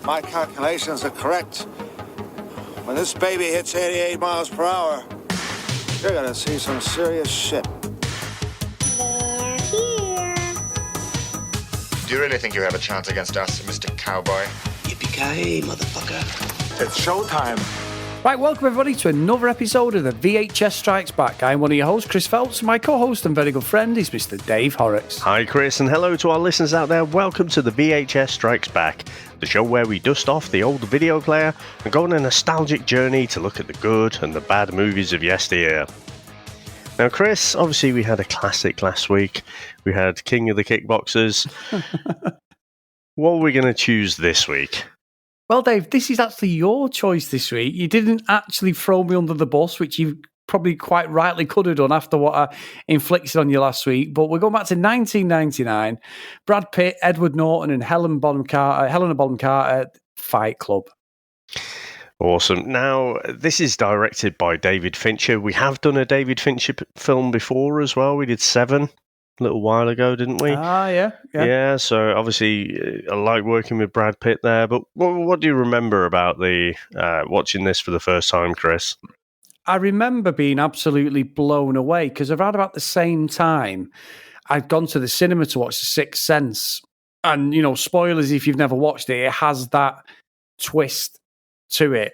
my calculations are correct, when this baby hits 88 miles per hour, you're gonna see some serious shit. They're here. Do you really think you have a chance against us, Mr. Cowboy? Yippee-ki-yay, motherfucker. It's showtime. Right, welcome everybody to another episode of the VHS Strikes Back. I'm one of your hosts, Chris Phelps, and my co-host and very good friend is Mr. Dave Horrocks. Hi Chris, and hello to our listeners out there. Welcome to the VHS Strikes Back, the show where we dust off the old video player and go on a nostalgic journey to look at the good and the bad movies of yesteryear. Now Chris, obviously we had a classic last week. We had King of the Kickboxers. What are we going to choose this week? Well, Dave, this is actually your choice this week. You didn't actually throw me under the bus, which you probably quite rightly could have done after what I inflicted on you last week. But we're going back to 1999. Brad Pitt, Edward Norton, and Helena Bonham Carter, Fight Club. Awesome. Now, this is directed by David Fincher. We have done a David Fincher film before as well. We did Seven a little while ago, didn't we? Yeah. Yeah, so obviously I like working with Brad Pitt there, but what do you remember about the watching this for the first time, Chris? I remember being absolutely blown away because around about the same time, I'd gone to the cinema to watch The Sixth Sense. And, you know, spoilers if you've never watched it, it has that twist to it.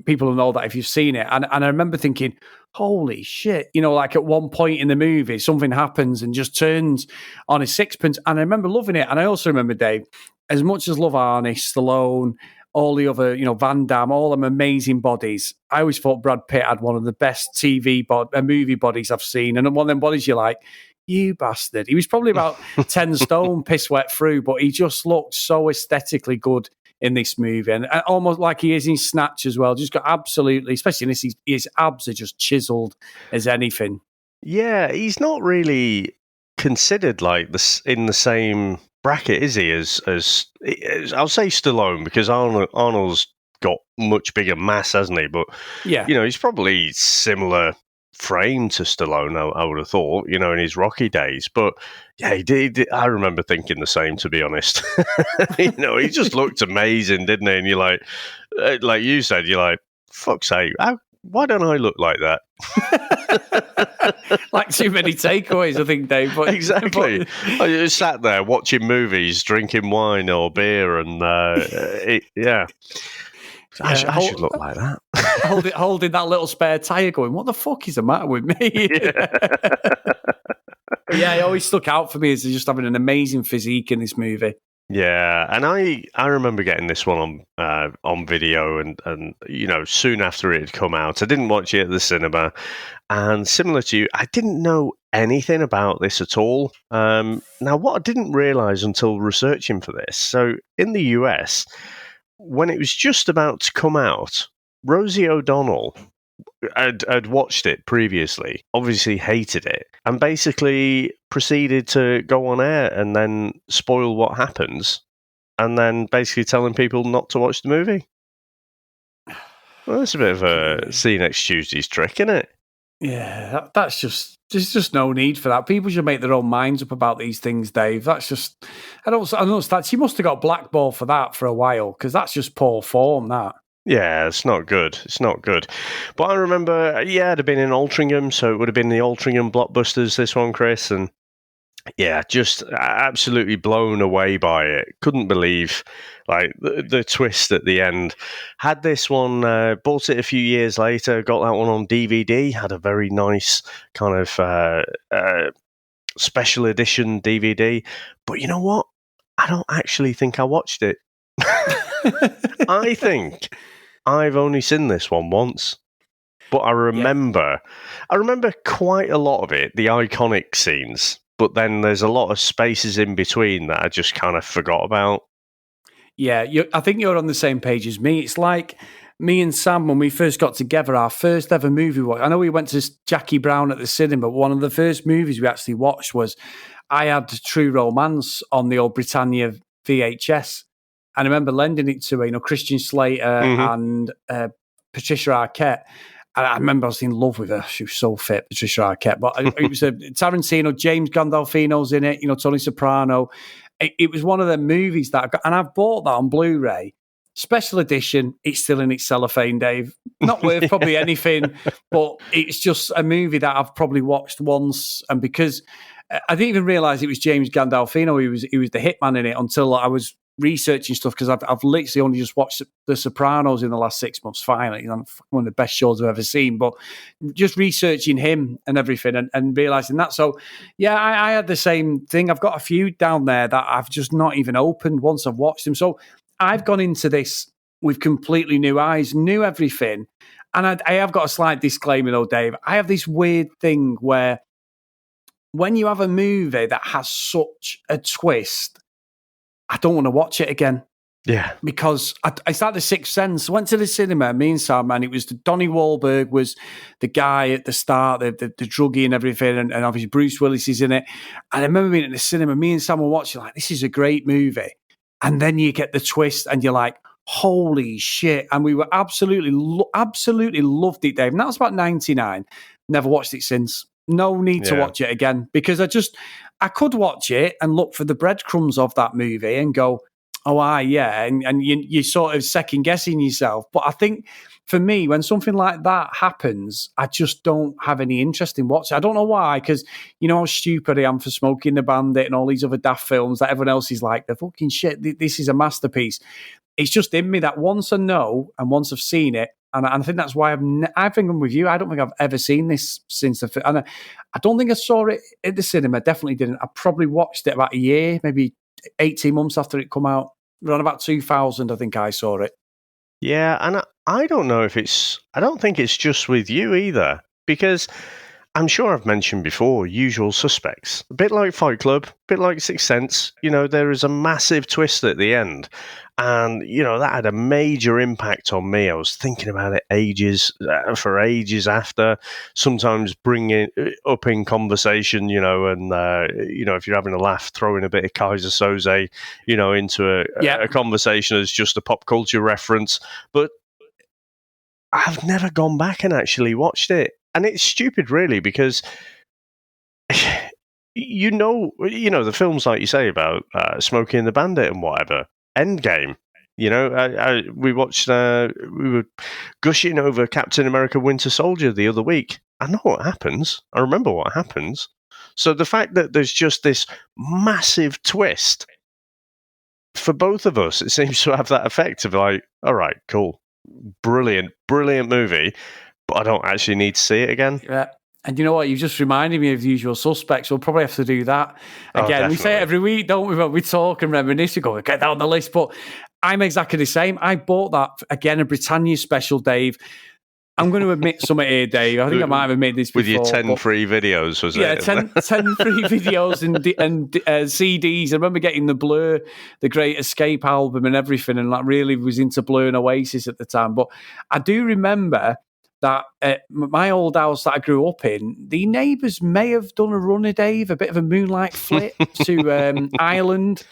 People will know that if you've seen it. And I remember thinking, holy shit, you know, like at one point in the movie, something happens and just turns on a sixpence. And I remember loving it. And I also remember, Dave, as much as love Arnie, Stallone, all the other, you know, Van Damme, all them amazing bodies, I always thought Brad Pitt had one of the best movie bodies I've seen. And one of them bodies you're like, you bastard. He was probably about 10 stone, piss wet through, but he just looked so aesthetically good in this movie, and almost like he is in Snatch as well. Just got absolutely, especially in this, his abs are just chiseled as anything. Yeah, he's not really considered like this in the same bracket, is he? As I'll say Stallone, because Arnold's got much bigger mass, hasn't he? But yeah, you know, he's probably similar frame to Stallone, I would have thought, you know, in his Rocky days. But yeah, he did. I remember thinking the same, to be honest. You know, he just looked amazing, didn't he? And you're like you said, you're like, fuck's sake, why don't I look like that? Like too many takeaways, I think, Dave. But, exactly. I just sat there watching movies, drinking wine or beer, and yeah. I should look like that. holding that little spare tyre going, what the fuck is the matter with me? Yeah, he always stuck out for me as just having an amazing physique in this movie. Yeah, and I remember getting this one on video and you know, soon after it had come out. I didn't watch it at the cinema, and similar to you, I didn't know anything about this at all. Now, what I didn't realise until researching for this, so in the US, when it was just about to come out, Rosie O'Donnell had watched it previously, obviously hated it, and basically proceeded to go on air and then spoil what happens, and then basically telling people not to watch the movie. Well, that's a bit of a see next Tuesday's trick, isn't it? Yeah, that's just, there's just no need for that. People should make their own minds up about these things, Dave. That's just, I don't understand. She must have got blackballed for that for a while, because that's just poor form, that. Yeah, it's not good. It's not good. But I remember, yeah, it had been in Altrincham, so it would have been the Altrincham blockbusters, this one, Chris, and yeah, just absolutely blown away by it. Couldn't believe like the twist at the end. Had this one, bought it a few years later, got that one on DVD, had a very nice kind of special edition DVD. But you know what? I don't actually think I watched it. I think I've only seen this one once. But I remember quite a lot of it, the iconic scenes. But then there's a lot of spaces in between that I just kind of forgot about. Yeah, I think you're on the same page as me. It's like me and Sam, when we first got together, our first ever movie. I know we went to Jackie Brown at the cinema, but one of the first movies we actually watched was I had True Romance on the old Britannia VHS. And I remember lending it to Christian Slater and Patricia Arquette. And I remember I was in love with her. She was so fit, Patricia Arquette. But it was Tarantino, James Gandolfino's in it, Tony Soprano. It was one of the movies that I got, and I've bought that on Blu-ray. Special edition, it's still in its cellophane, Dave. Not worth probably anything, but it's just a movie that I've probably watched once. And because I didn't even realise it was James Gandolfino, he was the hitman in it until I was researching stuff, because I've literally only just watched The Sopranos in the last 6 months. Finally, one of the best shows I've ever seen. But just researching him and everything, and realising that. So yeah, I had the same thing. I've got a few down there that I've just not even opened once I've watched them. So I've gone into this with completely new eyes, knew everything, and I have got a slight disclaimer though, Dave. I have this weird thing where when you have a movie that has such a twist, I don't want to watch it again. Yeah. Because I started The Sixth Sense, went to the cinema, me and Sam, and it was Donnie Wahlberg was the guy at the start, the druggie and everything, and obviously Bruce Willis is in it. And I remember being at the cinema, me and Sam were watching, like, this is a great movie. And then you get the twist and you're like, holy shit. And we were absolutely loved it, Dave. And that was about 99. Never watched it since. No need to watch it again, because I could watch it and look for the breadcrumbs of that movie and go, oh, yeah. And you're sort of second guessing yourself. But I think for me, when something like that happens, I just don't have any interest in watching. I don't know why, because you know how stupid I am for Smoking the Bandit and all these other daft films that everyone else is like, the fucking shit, this is a masterpiece. It's just in me that once I know and once I've seen it, and I think that's why I think I'm with you. I don't think I've ever seen this since and I don't think I saw it at the cinema. Definitely didn't. I probably watched it about a year, maybe 18 months after it come out. Around about 2000, I think I saw it. Yeah, and I don't know if I don't think it's just with you either, because I'm sure I've mentioned before, Usual Suspects. A bit like Fight Club, a bit like Sixth Sense. You know, there is a massive twist at the end. And, you know, that had a major impact on me. I was thinking about it for ages after, sometimes bringing it up in conversation, you know, and, you know, if you're having a laugh, throwing a bit of Kaiser Soze, you know, into a conversation as just a pop culture reference. But I've never gone back and actually watched it. And it's stupid, really, because you know the films like you say about Smokey and the Bandit and whatever. Endgame, you know, we watched. We were gushing over Captain America: Winter Soldier the other week. I know what happens. I remember what happens. So the fact that there's just this massive twist for both of us, it seems to have that effect of like, all right, cool, brilliant movie. But I don't actually need to see it again. Yeah. And you know what? You've just reminded me of The Usual Suspects. We'll probably have to do that again. We say it every week, don't we? When we talk and reminisce, we go, get that on the list. But I'm exactly the same. I bought that, again, a Britannia special, Dave. I'm going to admit something here, Dave. I think I might have admitted this before. With your 10 free videos, was it? Yeah, 10 free videos and CDs. I remember getting the Blur, the Great Escape album and everything, and like really was into Blur and Oasis at the time. But I do remember that my old house that I grew up in, the neighbours may have done a runner, Dave, a bit of a moonlight flit to Ireland.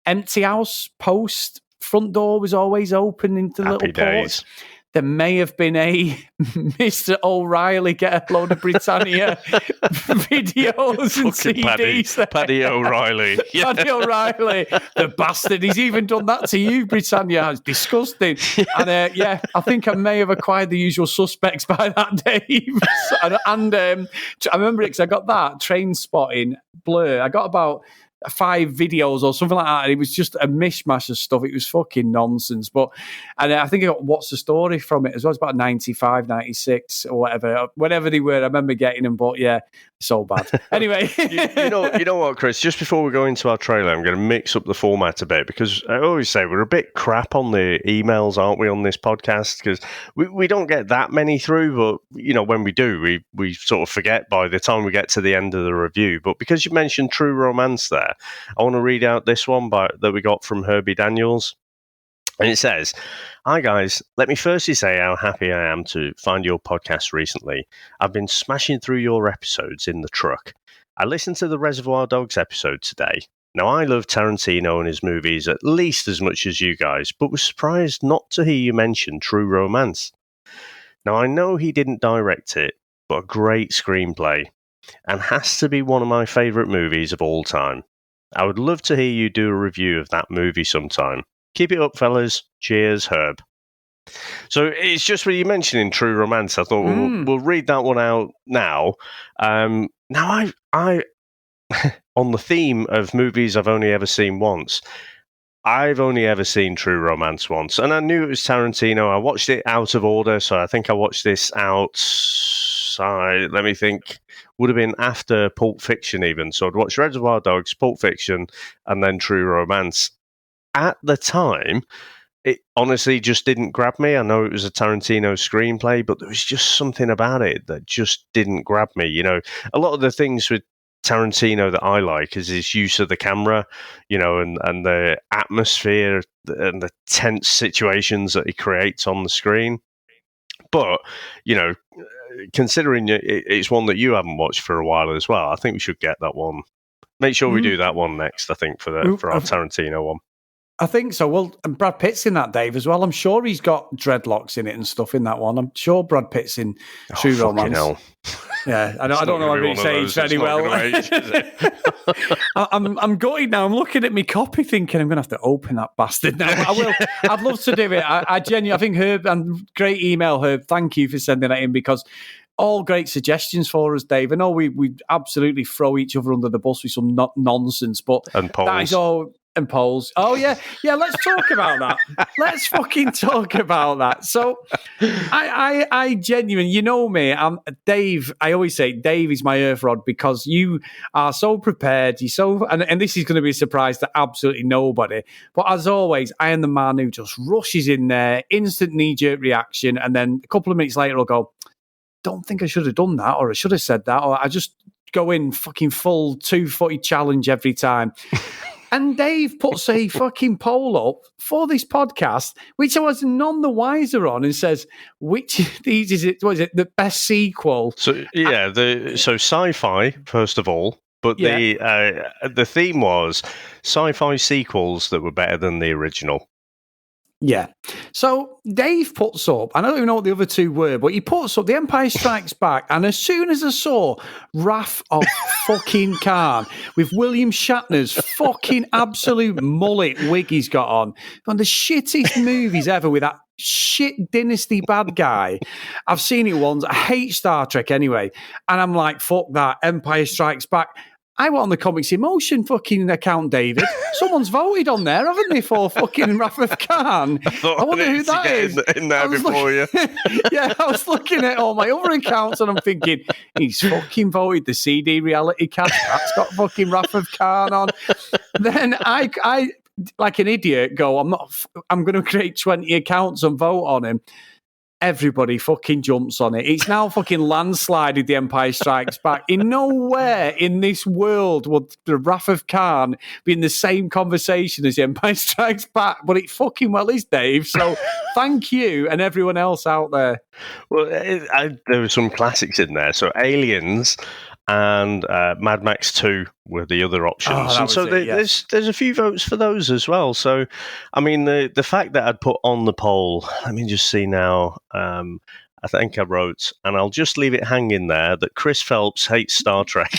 Empty house, post, front door was always open into the Happy little days. porch. There may have been a Mr. O'Reilly get a load of Britannia videos and CDs. Paddy O'Reilly. Yeah. Paddy O'Reilly, the bastard. He's even done that to you, Britannia. It's disgusting. And I think I may have acquired The Usual Suspects by that, Dave. and I remember it because I got that, Train Spotting, Blur. I got about 5 videos or something like that, and it was just a mishmash of stuff. It was fucking nonsense. And I think I got What's the Story from it as well. It's about 95, 96 or whatever they were. I remember getting them, but yeah, so bad. Anyway. you know what, Chris, just before we go into our trailer, I'm going to mix up the format a bit, because I always say we're a bit crap on the emails, aren't we, on this podcast, because we don't get that many through, but you know, when we do, we sort of forget by the time we get to the end of the review. But because you mentioned True Romance there, I want to read out this one that we got from Herbie Daniels. And it says, "Hi guys, let me firstly say how happy I am to find your podcast recently. I've been smashing through your episodes in the truck. I listened to the Reservoir Dogs episode today. Now, I love Tarantino and his movies at least as much as you guys, but was surprised not to hear you mention True Romance. Now, I know he didn't direct it, but a great screenplay, and has to be one of my favourite movies of all time. I would love to hear you do a review of that movie sometime. Keep it up, fellas. Cheers, Herb. So it's just when you mentioning True Romance, I thought we'll read that one out now. Now I on the theme of movies I've only ever seen once, I've only ever seen True Romance once, and I knew it was Tarantino. I watched it out of order, so I think I watched this let me think, would have been after Pulp Fiction even. So I'd watched Reservoir Dogs, Pulp Fiction, and then True Romance. At the time, it honestly just didn't grab me. I know it was a Tarantino screenplay, but there was just something about it that just didn't grab me. You know, a lot of the things with Tarantino that I like is his use of the camera, you know, and the atmosphere and the tense situations that he creates on the screen. But, you know, considering it's one that you haven't watched for a while as well, I think we should get that one. Make sure we do that one next, I think, for our Tarantino one. I think so. Well, and Brad Pitt's in that, Dave, as well. I'm sure he's got dreadlocks in it and stuff in that one. I'm sure Brad Pitt's in True Romance. Hell. Yeah, I don't know if it's aged very well. Age, I'm gutted now. I'm looking at my copy thinking I'm going to have to open that bastard now. I will. I'd love to do it. I genuinely, I think Herb, and great email, Herb. Thank you for sending that in, because all great suggestions for us, Dave. I know we absolutely throw each other under the bus with some nonsense, but that is all. And polls. Oh, yeah. Yeah, let's talk about that. Let's fucking talk about that. So I genuinely, you know me, Dave, I always say Dave is my earth rod, because you are so prepared. You're so, and this is going to be a surprise to absolutely nobody. But as always, I am the man who just rushes in there, instant knee-jerk reaction, and then a couple of minutes later I'll go, don't think I should have done that, or I should have said that, or I just go in fucking full 2-footed challenge every time. And Dave puts a fucking poll up for this podcast, which I was none the wiser on, and says, which of these is it? Was it the best sequel? So yeah, so sci-fi first of all, but the theme was sci-fi sequels that were better than the original. Yeah. So Dave puts up, I don't even know what the other two were, but he puts up The Empire Strikes Back, and as soon as I saw Wrath of fucking Khan with William Shatner's fucking absolute mullet wig he's got on, one of the shittest movies ever with that shit Dynasty bad guy. I've seen it once. I hate Star Trek anyway. And I'm like, fuck that, Empire Strikes Back. I went on the Comics Emotion fucking account, David. Someone's voted on there, haven't they, for fucking Wrath of Khan? I wonder who that is. In there before you. Yeah, I was looking at all my other accounts and I'm thinking, he's fucking voted the CD reality cast. That's got fucking Wrath of Khan on. Then I like an idiot, go, I'm going to create 20 accounts and vote on him. Everybody fucking jumps on it. It's now fucking landslided The Empire Strikes Back. In nowhere in this world would the Wrath of Khan be in the same conversation as The Empire Strikes Back, but it fucking well is, Dave. So thank you and everyone else out there. Well, there were some classics in there. So Aliens and Mad Max 2 were the other options. And so there's a few votes for those as well. So, I mean, the fact that I'd put on the poll, let me just see now, I think I wrote, and I'll just leave it hanging there, that Chris Phelps hates Star Trek.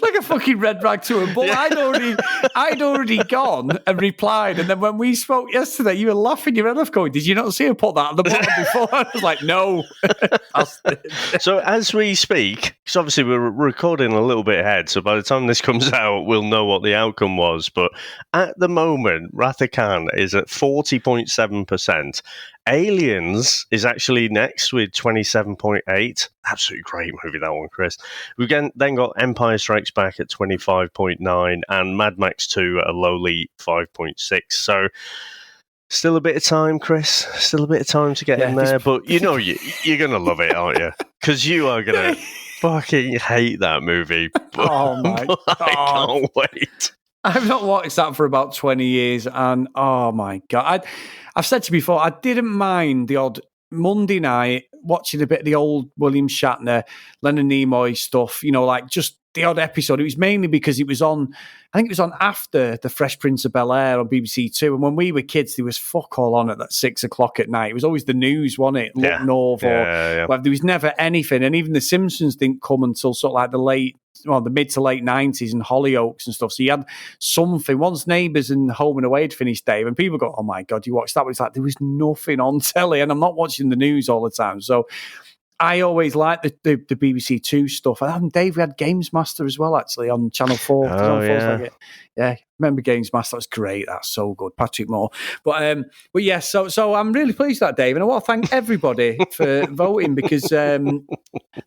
Like a fucking red rag to him. But yeah. I'd already gone and replied. And then when we spoke yesterday, you were laughing your head off going, did you not see her put that at the bottom before? I was like, no. So as we speak, because obviously we're recording a little bit ahead, so by the time this comes out, we'll know what the outcome was. But at the moment, Wrath of Khan is at 40.7%. Aliens is actually next with 27.8. Absolutely great movie, that one, Chris. We've then got Empire Strikes Back at 25.9 and Mad Max 2 at a lowly 5.6. So still a bit of time, Chris. Still a bit of time to get in there. But you know you're going to love it, aren't you? Because you are going to fucking hate that movie. Oh, my God. I can't wait. I've not watched that for about 20 years, and oh my God. I've said to you before, I didn't mind the odd Monday night watching a bit of the old William Shatner, Leonard Nimoy stuff, you know, like just the odd episode. It was mainly because it was on, I think it was on after The Fresh Prince of Bel-Air on BBC Two. And when we were kids, there was fuck all on at that 6 o'clock at night. It was always the news, wasn't it? Look North or well, there was never anything. And even The Simpsons didn't come until sort of like the late the mid to late 90s and Hollyoaks and stuff. So you had something. Once Neighbours and Home and Away had finished, Dave, and people go, oh my God, you watched that? But it's like, there was nothing on telly, and I'm not watching the news all the time. So I always liked the BBC Two stuff. And Dave, we had Games Master as well, actually, on Channel 4. Oh, yeah. Like yeah, remember Games Master? That was great. That's so good. Patrick Moore. But yeah, so I'm really pleased with that, Dave. And I want to thank everybody for voting, because the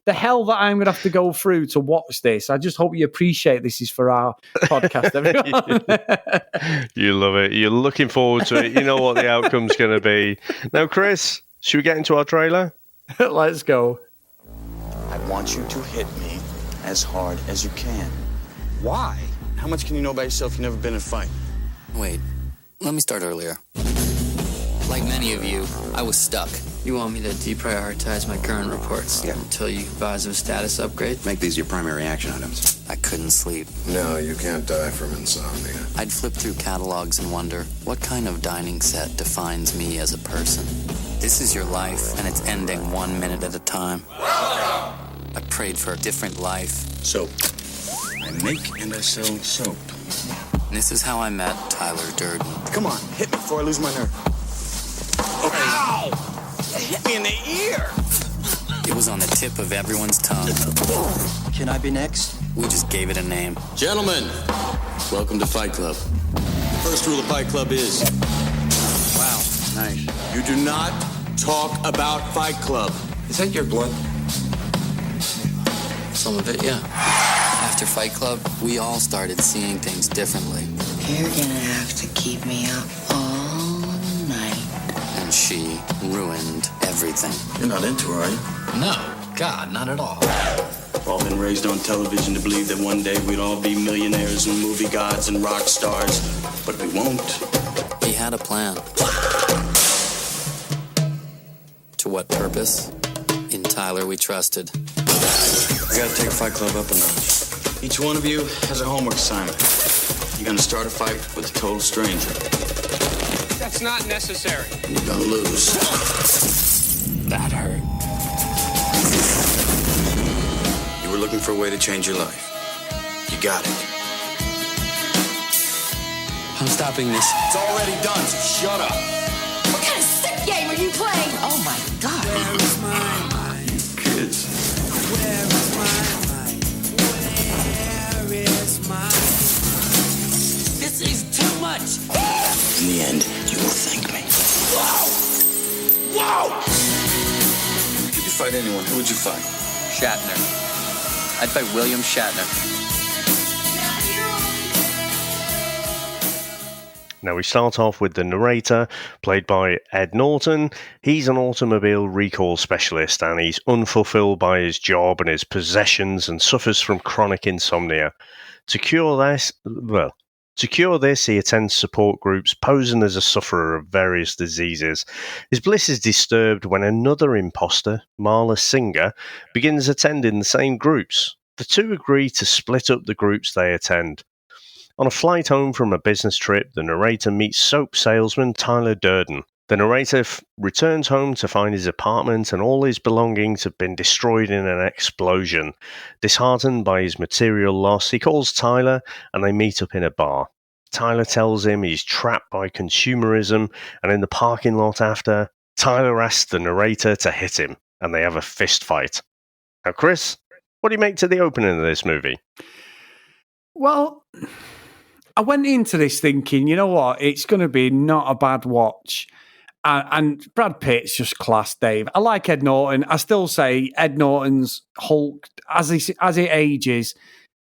hell that I'm going to have to go through to watch this, I just hope you appreciate this is for our podcast, everyone. You love it. You're looking forward to it. You know what the outcome's going to be. Now, Chris, should we get into our trailer? Let's go. I want you to hit me as hard as you can. Why? How much can you know about yourself? You've never been in a fight. Wait, let me start earlier. Like many of you, I was stuck. You want me to deprioritize my current reports until you advise of a status upgrade? Make these your primary action items. I couldn't sleep. No, you can't die from insomnia. I'd flip through catalogs and wonder, what kind of dining set defines me as a person? This is your life, and it's ending 1 minute at a time. I prayed for a different life. Soap. I make and I sell soap. And this is how I met Tyler Durden. Come on, hit me before I lose my nerve. Ow! Hit me in the ear! It was on the tip of everyone's tongue. Can I be next? We just gave it a name. Gentlemen, welcome to Fight Club. The first rule of Fight Club is... Wow, nice. You do not talk about Fight Club. Is that your blood? Some of it, yeah. After Fight Club, we all started seeing things differently. You're gonna have to keep me up all night. And she ruined everything. You're not into her, are you? No, God, not at all. We've all been raised on television to believe that one day we'd all be millionaires and movie gods and rock stars, but we won't. He had a plan. To what purpose? In Tyler we trusted. We gotta take Fight Club up a notch. Each one of you has a homework assignment. You're gonna start a fight with a total stranger. That's not necessary. You're gonna lose. That hurt. You were looking for a way to change your life. You got it. I'm stopping this. It's already done, so shut up. What kind of sick game are you playing? Oh my God. Where is my mind? Kids. Where is my mind? Where is my mind? This is too much. In the end, you will thank me. Whoa! Whoa! If you fight anyone, who would you fight? Shatner. I'd fight William Shatner. Now we start off with the narrator, played by Ed Norton. He's an automobile recall specialist, and he's unfulfilled by his job and his possessions and suffers from chronic insomnia. To cure this, he attends support groups, posing as a sufferer of various diseases. His bliss is disturbed when another imposter, Marla Singer, begins attending the same groups. The two agree to split up the groups they attend. On a flight home from a business trip, the narrator meets soap salesman Tyler Durden. The narrator returns home to find his apartment and all his belongings have been destroyed in an explosion. Disheartened by his material loss, he calls Tyler and they meet up in a bar. Tyler tells him he's trapped by consumerism, and in the parking lot after, Tyler asks the narrator to hit him, and they have a fist fight. Now, Chris, what do you make to the opening of this movie? Well, I went into this thinking, you know what, it's going to be not a bad watch. And Brad Pitt's just class, Dave. I like Ed Norton. I still say Ed Norton's Hulk, as he ages,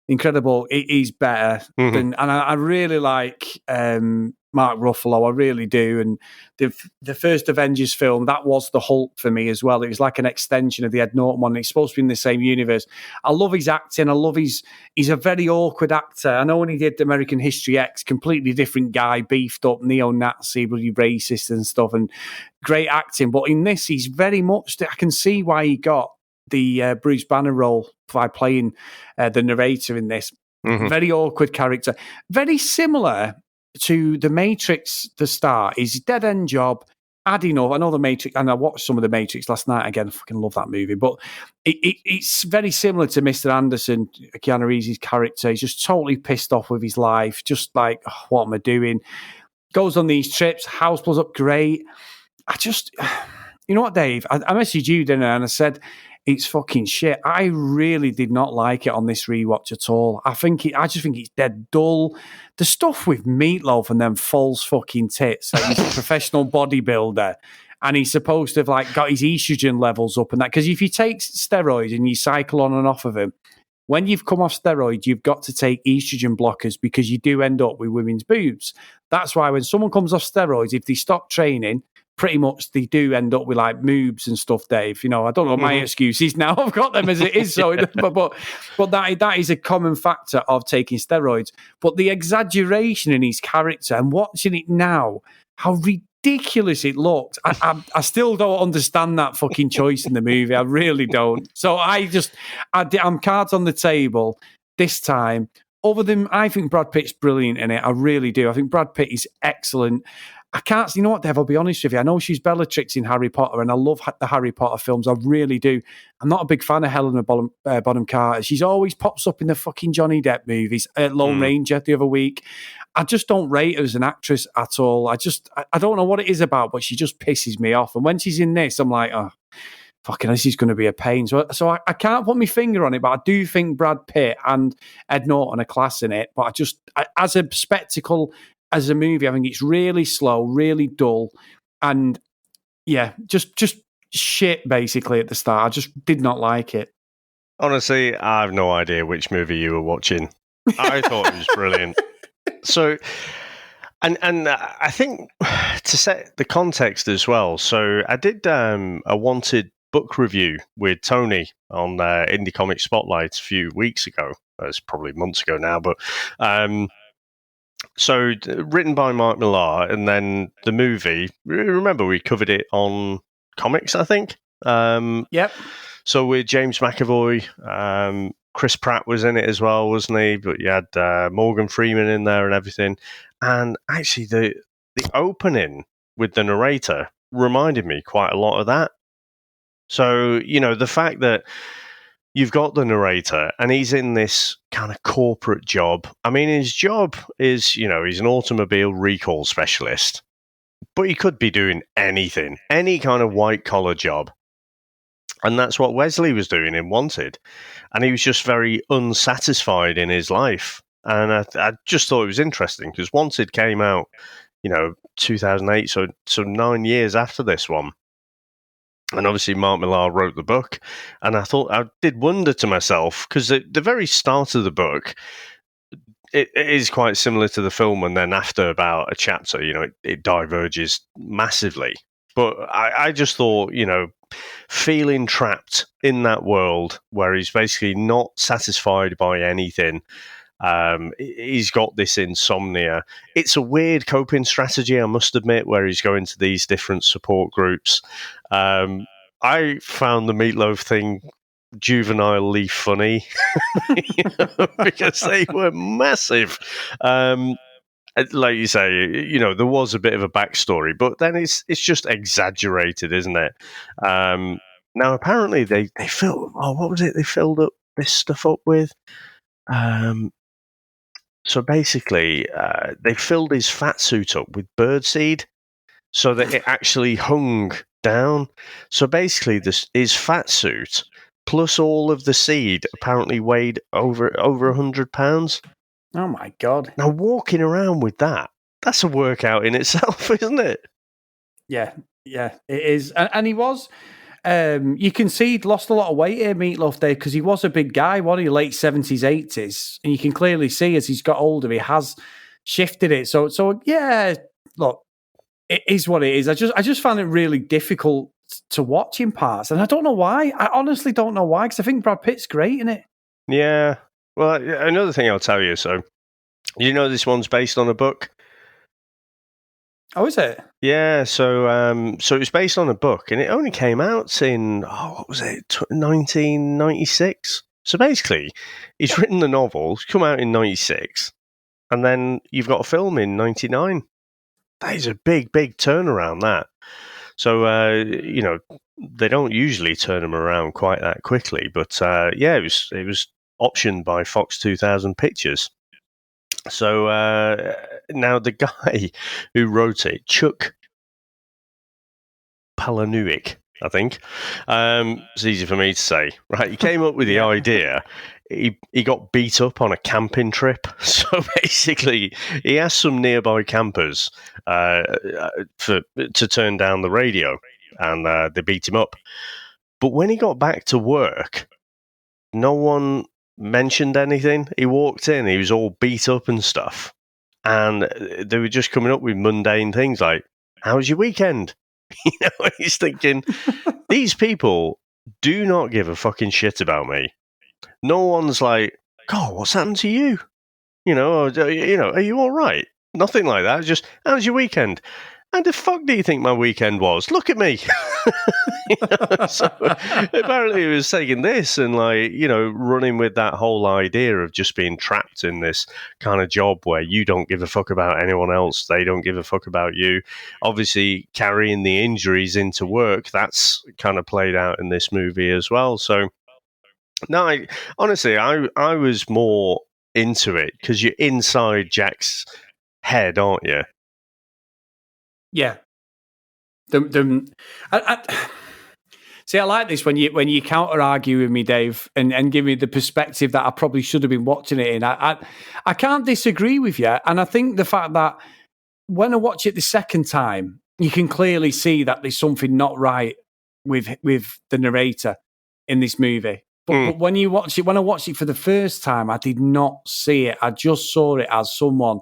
incredible. He's better than, and I really like Mark Ruffalo. I really do. And the first Avengers film, that was the Hulk for me as well. It was like an extension of the Ed Norton one. It's supposed to be in the same universe. I love his acting. I love he's a very awkward actor. I know when he did American History X, completely different guy, beefed up, neo-Nazi, bloody racist and stuff, and great acting. But in this, he's very much, I can see why he got the Bruce Banner role by playing the narrator in this. Very awkward character. Very similar to The Matrix, the start. He's a dead-end job. had enough. I know the Matrix, and I watched some of the Matrix last night again. I fucking love that movie, but it's very similar to Mr. Anderson, Keanu Reeves' character. He's just totally pissed off with his life, just like, oh, what am I doing? Goes on these trips, house blows up, great. I just, you know what, Dave? I messaged you, didn't I? And I said, it's fucking shit. I really did not like it on this rewatch at all. I just think it's dead dull. The stuff with Meatloaf and them false fucking tits, like he's a professional bodybuilder, and he's supposed to have like got his estrogen levels up and that. Because if you take steroids and you cycle on and off of them, when you've come off steroids, you've got to take estrogen blockers because you do end up with women's boobs. That's why when someone comes off steroids, if they stop training, pretty much they do end up with like moobs and stuff, Dave. You know, I don't know my excuses now. I've got them as it is. So, but that is a common factor of taking steroids. But the exaggeration in his character and watching it now, how ridiculous it looked. I still don't understand that fucking choice in the movie. I really don't. So I'm cards on the table this time. Other than, I think Brad Pitt's brilliant in it. I really do. I think Brad Pitt is excellent. I can't, you know what, Dave, I'll be honest with you. I know she's Bellatrix in Harry Potter, and I love the Harry Potter films. I really do. I'm not a big fan of Helena Bonham Carter. She's always pops up in the fucking Johnny Depp movies. Lone Ranger the other week. I just don't rate her as an actress at all. I don't know what it is about, but she just pisses me off. And when she's in this, I'm like, oh, fucking, this is going to be a pain. So I can't put my finger on it, but I do think Brad Pitt and Ed Norton are class in it. But as a spectacle, as a movie, I think it's really slow, really dull, and yeah, just shit basically at the start. I just did not like it. Honestly, I have no idea which movie you were watching. I thought it was brilliant. So, and I think to set the context as well. So I did a wanted book review with Tony on Indie Comic Spotlight a few weeks ago. It's probably months ago now, but. So, written by Mark Millar, and then the movie, remember we covered it on comics, I think? Yep. So, with James McAvoy, Chris Pratt was in it as well, wasn't he? But you had Morgan Freeman in there and everything. And actually, the opening with the narrator reminded me quite a lot of that. So, you know, the fact that you've got the narrator, and he's in this kind of corporate job. I mean, his job is, you know, he's an automobile recall specialist, but he could be doing anything, any kind of white-collar job. And that's what Wesley was doing in Wanted. And he was just very unsatisfied in his life. And I just thought it was interesting, because Wanted came out, you know, 2008, so 9 years after this one. And obviously, Mark Millar wrote the book. And I did wonder to myself, because the very start of the book, it is quite similar to the film. And then after about a chapter, you know, it diverges massively. But I just thought, you know, feeling trapped in that world where he's basically not satisfied by anything. He's got this insomnia. It's a weird coping strategy, I must admit, where he's going to these different support groups. I found the Meatloaf thing juvenilely funny because they were massive. Like you say, you know, there was a bit of a backstory, but then it's just exaggerated, isn't it? Now, apparently they filled. Oh, what was it? They filled up this stuff up with. So basically, they filled his fat suit up with birdseed, so that it actually hung down. So basically, his fat suit plus all of the seed apparently weighed over 100 pounds. Oh my God. Now, walking around with that's a workout in itself, isn't it? Yeah, it is. And he was, you can see he'd lost a lot of weight here, Meatloaf, Dave, because he was a big guy, wasn't he? Late 70s, 80s. And you can clearly see as he's got older, he has shifted it. So yeah, look, it is what it is. I just found it really difficult to watch in parts. And I don't know why. I honestly don't know why, because I think Brad Pitt's great in it. Yeah. Well, another thing I'll tell you, so you know this one's based on a book? Oh, is it? Yeah, so it was based on a book, and it only came out in, what was it, 1996? So basically, he's written the novel, it's come out in 96, and then you've got a film in 99. That is a big, big turnaround, that. So, they don't usually turn them around quite that quickly. But it was optioned by Fox 2000 Pictures. So now the guy who wrote it, Chuck Palahniuk, I think. It's easy for me to say. Right, he came up with the idea. He got beat up on a camping trip. So basically, he asked some nearby campers to turn down the radio, and they beat him up. But when he got back to work, no one mentioned anything. He walked in, he was all beat up and stuff. And they were just coming up with mundane things like, "How was your weekend?" He's thinking, these people do not give a fucking shit about me. No one's like, "God, what's happened to you? Are you all right?" Nothing like that. Just, "How's your weekend?" "How the fuck do you think my weekend was? Look at me." So apparently he was taking this and running with that whole idea of just being trapped in this kind of job where you don't give a fuck about anyone else. They don't give a fuck about you. Obviously carrying the injuries into work, that's kind of played out in this movie as well. So no, I was more into it because you're inside Jack's head, aren't you? Yeah. See, I like this when you counter argue with me, Dave, and give me the perspective that I probably should have been watching it in. I can't disagree with you, and I think the fact that when I watch it the second time, you can clearly see that there's something not right with the narrator in this movie. But when I watched it for the first time, I did not see it. I just saw it as someone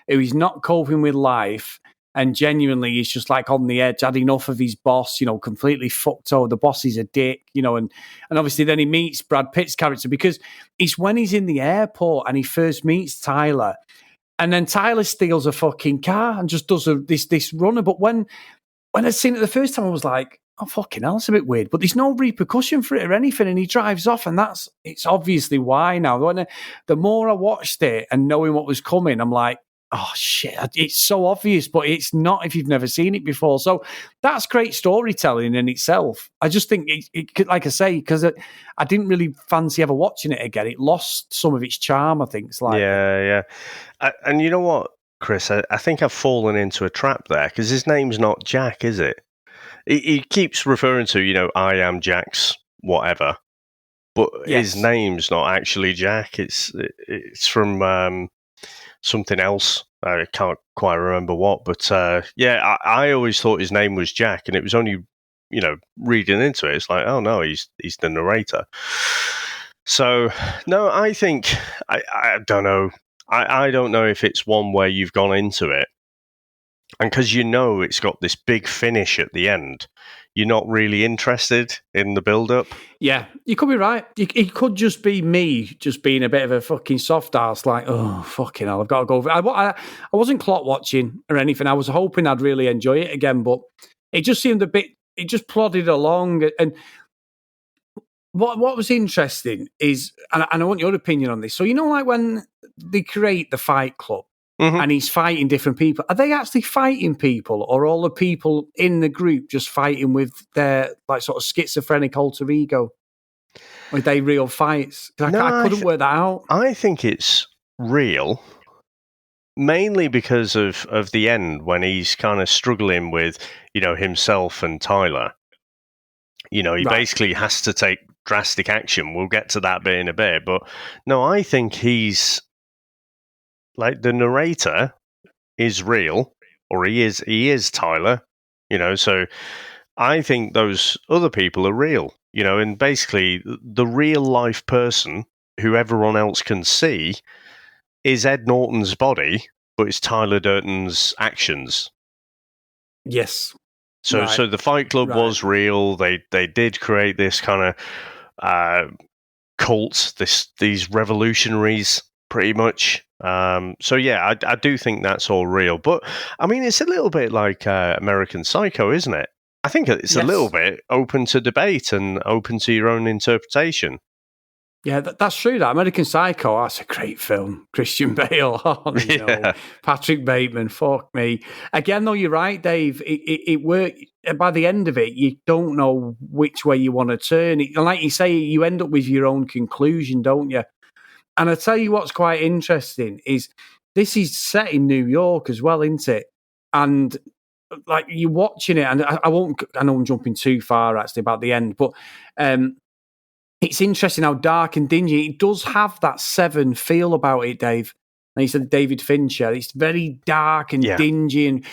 who is not coping with life. And genuinely, he's just like on the edge, had enough of his boss, completely fucked over. The boss is a dick, and obviously then he meets Brad Pitt's character because it's when he's in the airport and he first meets Tyler. And then Tyler steals a fucking car and just does this runner. But when I'd seen it the first time, I was like, oh, fucking hell, it's a bit weird. But there's no repercussion for it or anything. And he drives off, and it's obviously why now. The more I watched it and knowing what was coming, I'm like, oh, shit, it's so obvious, but it's not if you've never seen it before. So that's great storytelling in itself. I just think it could, like I say, because I didn't really fancy ever watching it again. It lost some of its charm, I think. Yeah. And you know what, Chris? I think I've fallen into a trap there because his name's not Jack, is it? He keeps referring to, I am Jack's whatever, but his name's not actually Jack. It's from something else. I can't quite remember what, but I always thought his name was Jack, and it was only, reading into it, it's like, oh no, he's the narrator. So no, I think I don't know. I don't know if it's one where you've gone into it, and because it's got this big finish at the end, you're not really interested in the build-up. Yeah, you could be right. It could just be me just being a bit of a fucking soft ass, like, oh, fucking hell, I've got to go. I wasn't clock watching or anything. I was hoping I'd really enjoy it again, but it just seemed a bit, it just plodded along. And what was interesting is, and I want your opinion on this, so like when they create the Fight Club, and he's fighting different people. Are they actually fighting people, or all the people in the group just fighting with their sort of schizophrenic alter ego? Or are they real fights? I couldn't work that out. I think it's real, mainly because of the end when he's kind of struggling with himself and Tyler. He basically has to take drastic action. We'll get to that bit in a bit, but no, I think he's. Like the narrator is real, or he is Tyler, so I think those other people are real, and basically the real life person who everyone else can see is Ed Norton's body, but it's Tyler Durden's actions. Yes. So the Fight Club was real. They did create this kind of cult, these revolutionaries, pretty much. So yeah, I do think that's all real. But I mean, it's a little bit like American Psycho, isn't it? I think it's a little bit open to debate and open to your own interpretation. Yeah, that's true. That American Psycho, that's a great film. Christian Bale, Patrick Bateman, fuck me. Again, though, you're right, Dave. It worked. By the end of it, you don't know which way you want to turn. And like you say, you end up with your own conclusion, don't you? And I tell you what's quite interesting is this is set in New York as well, isn't it? And like you're watching it, and I won't. I know I'm jumping too far actually about the end, but. It's interesting how dark and dingy it does have that Seven feel about it, Dave. And he said David Fincher. It's very dark and dingy, and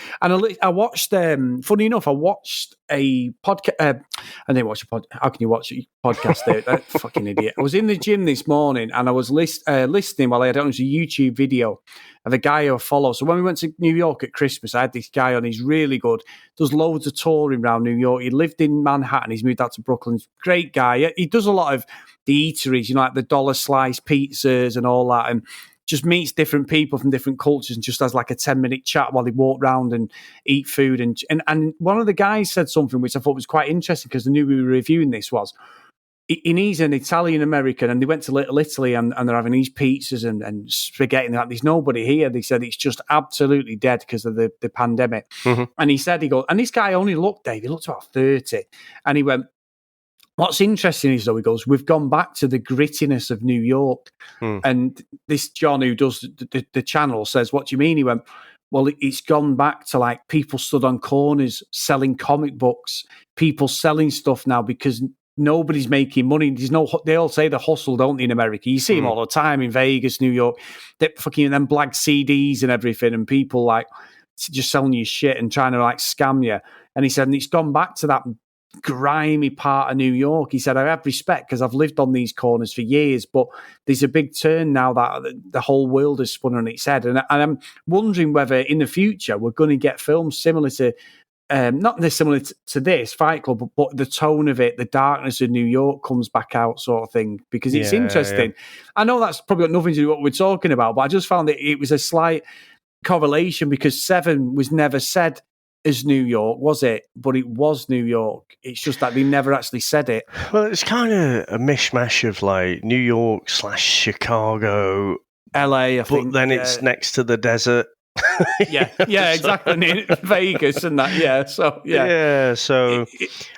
I watched. Funny enough, I watched a podcast. I didn't watch a pod. How can you watch a podcast? There, that fucking idiot. I was in the gym this morning, and I was listening while I had on a YouTube video of a guy who I follow. So when we went to New York at Christmas, I had this guy on. He's really good. Does loads of touring around New York. He lived in Manhattan. He's moved out to Brooklyn. Great guy. He does a lot of the eateries, like the dollar slice pizzas and all that, and just meets different people from different cultures and just has like a 10-minute chat while they walk around and eat food. And one of the guys said something which I thought was quite interesting because I knew we were reviewing this was, he's an Italian American and they went to Little Italy and they're having these pizzas and spaghetti and that. There's nobody here. They said it's just absolutely dead because of the pandemic. Mm-hmm. And he said, and this guy only looked, Dave, he looked about 30. And he went, what's interesting is, though, he goes, we've gone back to the grittiness of New York. And this John who does the channel says, what do you mean? He went, well, it's gone back to like people stood on corners selling comic books, people selling stuff now because nobody's making money. They all say the hustle, don't they, in America? You see them all the time in Vegas, New York, they fucking them black CDs and everything, and people like just selling you shit and trying to like scam you. And he said, and it's gone back to that grimy part of New York. He said, I have respect because I've lived on these corners for years, but there's a big turn now that the whole world has spun on its head. And I'm wondering whether in the future we're going to get films similar to, not dissimilar to this, Fight Club, but the tone of it, the darkness of New York comes back out sort of thing, because it's interesting. Yeah. I know that's probably got nothing to do with what we're talking about, but I just found that it was a slight correlation because Seven was never said as New York, was it? But it was New York. It's just that they never actually said it. Well, it's kind of a mishmash of like New York / Chicago, LA, I think. But then it's next to the desert. yeah, exactly. Vegas and that, yeah. So, yeah. So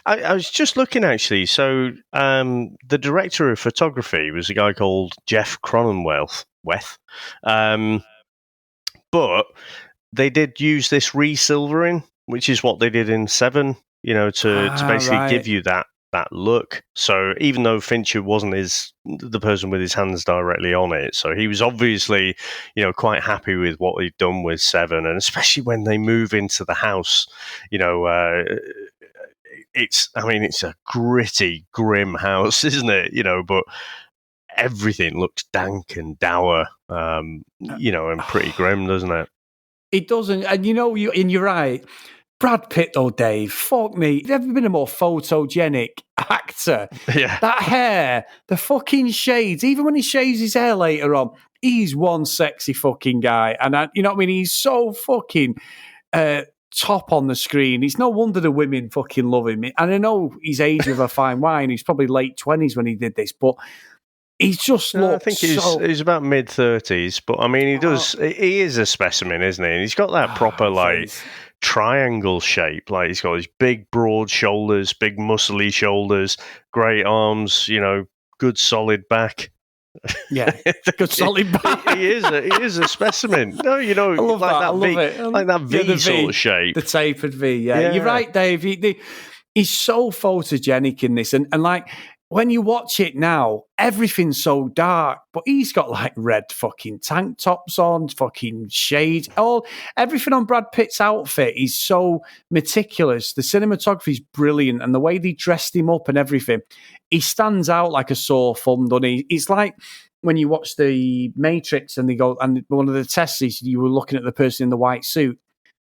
I was just looking actually. So the director of photography was a guy called Jeff Cronenweth. But they did use this resilvering, which is what they did in Seven, to basically give you that look. So even though Fincher wasn't the person with his hands directly on it, so he was obviously, quite happy with what he'd done with Seven, and especially when they move into the house, it's a gritty, grim house, isn't it? But everything looks dank and dour, and pretty grim, doesn't it? It doesn't, and you're right. Brad Pitt, though, Dave, fuck me. There's never been a more photogenic actor. Yeah. That hair, the fucking shades, even when he shaves his hair later on, he's one sexy fucking guy. And he's so fucking top on the screen. It's no wonder the women fucking love him. And I know he's aged with a fine wine. He's probably late 20s when he did this, but he's just I think he's about mid-30s, but he is a specimen, isn't he? And he's got that proper triangle shape. Like he's got his big broad shoulders, big muscly shoulders, great arms, good solid back. Yeah, good solid back. he is a specimen. No, I love that V sort of shape. The tapered V, yeah. You're right, Dave. He's so photogenic in this, and like when you watch it now, everything's so dark, but he's got like red fucking tank tops on, fucking shades, everything on Brad Pitt's outfit is so meticulous. The cinematography is brilliant, and the way they dressed him up and everything, he stands out like a sore thumb, doesn't he? It's like when you watch The Matrix and they go, and one of the tests is you were looking at the person in the white suit,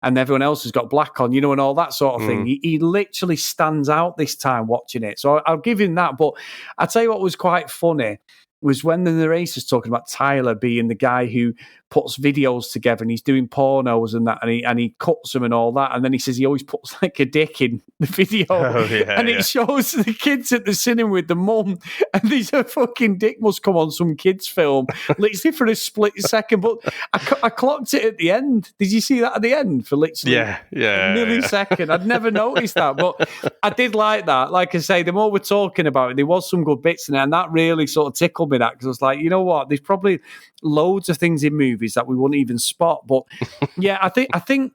and everyone else has got black on, and all that sort of thing. He literally stands out this time watching it. So I'll give him that. But I'll tell you what was quite funny was when the narrator's talking about Tyler being the guy who puts videos together and he's doing pornos and that, and he cuts them and all that, and then he says he always puts like a dick in the video, and it shows the kids at the cinema with the mum, and there's a fucking dick must come on some kids film, literally for a split second. But I clocked it at the end. Did you see that at the end for literally a millisecond? I'd never noticed that, but I did like that. Like I say, the more we're talking about it, there was some good bits in it, and that really sort of tickled me. That because I was like, you know what, there's probably loads of things in movies that we wouldn't even spot. But yeah, I think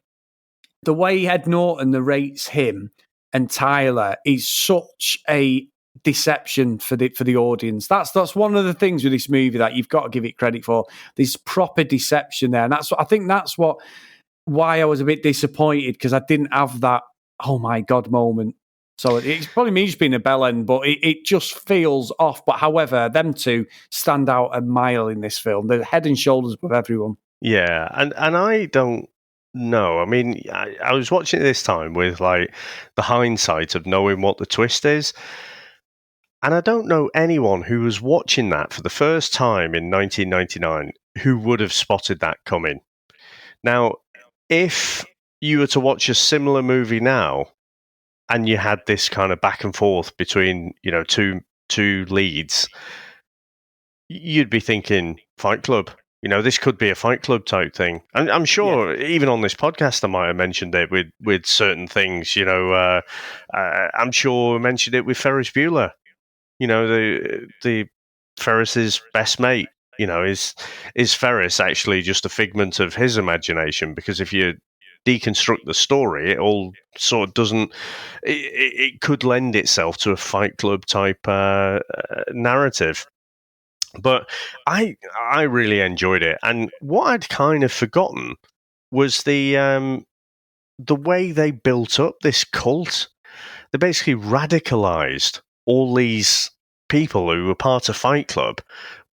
the way Ed Norton narrates him and Tyler is such a deception for the audience. That's one of the things with this movie that you've got to give it credit for. This proper deception there, and that's why I was a bit disappointed, because I didn't have that oh my god moment. So it's probably me just being a bellend, but it just feels off. But however, them two stand out a mile in this film. They're head and shoulders above everyone. Yeah, and I don't know. I mean, I was watching it this time with like the hindsight of knowing what the twist is. And I don't know anyone who was watching that for the first time in 1999 who would have spotted that coming. Now, if you were to watch a similar movie now, and you had this kind of back and forth between, two leads, you'd be thinking Fight Club. This could be a Fight Club type thing. And I'm sure even on this podcast I might have mentioned it with certain things. I'm sure I mentioned it with Ferris Bueller. The Ferris's best mate. Is Ferris actually just a figment of his imagination? Because if you deconstruct the story, it all sort of doesn't. It could lend itself to a Fight Club type narrative. But I really enjoyed it, and what I'd kind of forgotten was the way they built up this cult. They basically radicalized all these people who were part of Fight Club,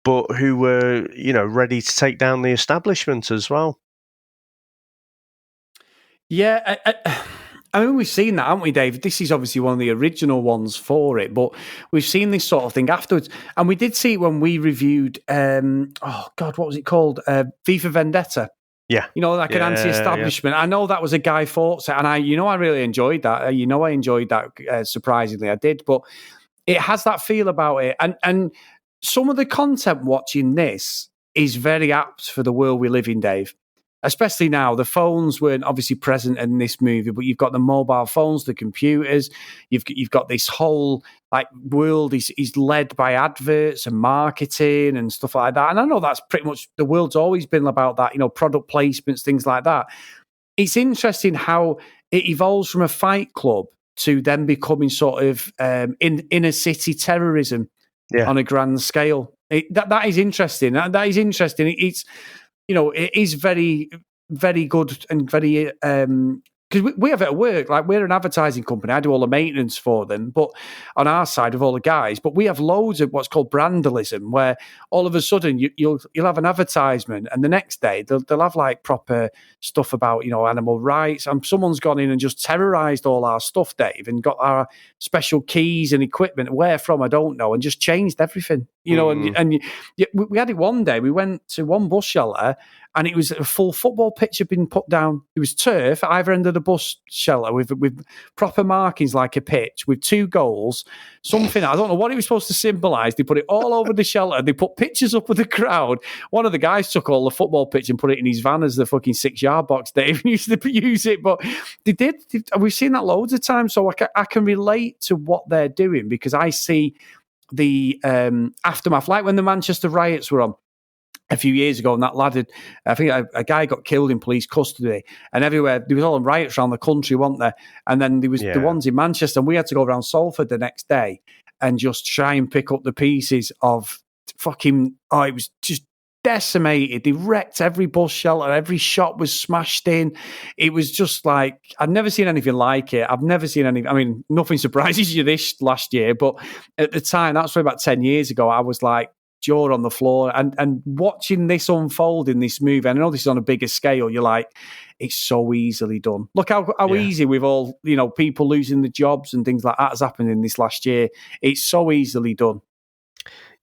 but who were ready to take down the establishment as well. Yeah, I mean, we've seen that, haven't we, Dave? This is obviously one of the original ones for it, but we've seen this sort of thing afterwards. And we did see it when we reviewed, what was it called? V for Vendetta. Yeah. Like an anti-establishment. Yeah. I know that was a Guy Fawkes, and I really enjoyed that. I enjoyed that, surprisingly, I did. But it has that feel about it. And some of the content watching this is very apt for the world we live in, Dave. Especially now, the phones weren't obviously present in this movie, but you've got the mobile phones, the computers. You've got this whole world is led by adverts and marketing and stuff like that. And I know that's pretty much the world's always been about that. Product placements, things like that. It's interesting how it evolves from a Fight Club to then becoming sort of inner city terrorism on a grand scale. That is interesting. That is interesting. It's it is very, very good and very because we have it at work. Like, we're an advertising company. I do all the maintenance for them, but on our side of all the guys. But we have loads of what's called brandalism, where all of a sudden you'll have an advertisement, and the next day they'll have like proper stuff about animal rights, and someone's gone in and just terrorised all our stuff, Dave, and got our special keys and equipment. Where from, I don't know, and just changed everything. And we had it one day. We went to one bus shelter, and it was a full football pitch had been put down. It was turf at either end of the bus shelter with proper markings like a pitch with 2 goals. Something, I don't know what it was supposed to symbolise. They put it all over the shelter. They put pictures up of the crowd. One of the guys took all the football pitch and put it in his van as the fucking 6-yard box. Dave used to use it, but they did. We've seen that loads of times, so I can relate to what they're doing, because I see the aftermath, like when the Manchester riots were on a few years ago, and that lad I think a guy got killed in police custody, and everywhere there was all riots around the country, weren't there? And then there was the ones in Manchester, and we had to go around Salford the next day and just try and pick up the pieces of fucking. Oh, it was just decimated. They wrecked every bus shelter. Every shop was smashed in. It was just like, I've never seen anything like it. I've never seen any. I mean, nothing surprises you this last year, but at the time, that's probably about 10 years ago, I was like, jaw on the floor, and watching this unfold in this movie. I know this is on a bigger scale. You're like, it's so easily done. Look how easy with all people losing the jobs and things like that has happened in this last year. It's so easily done.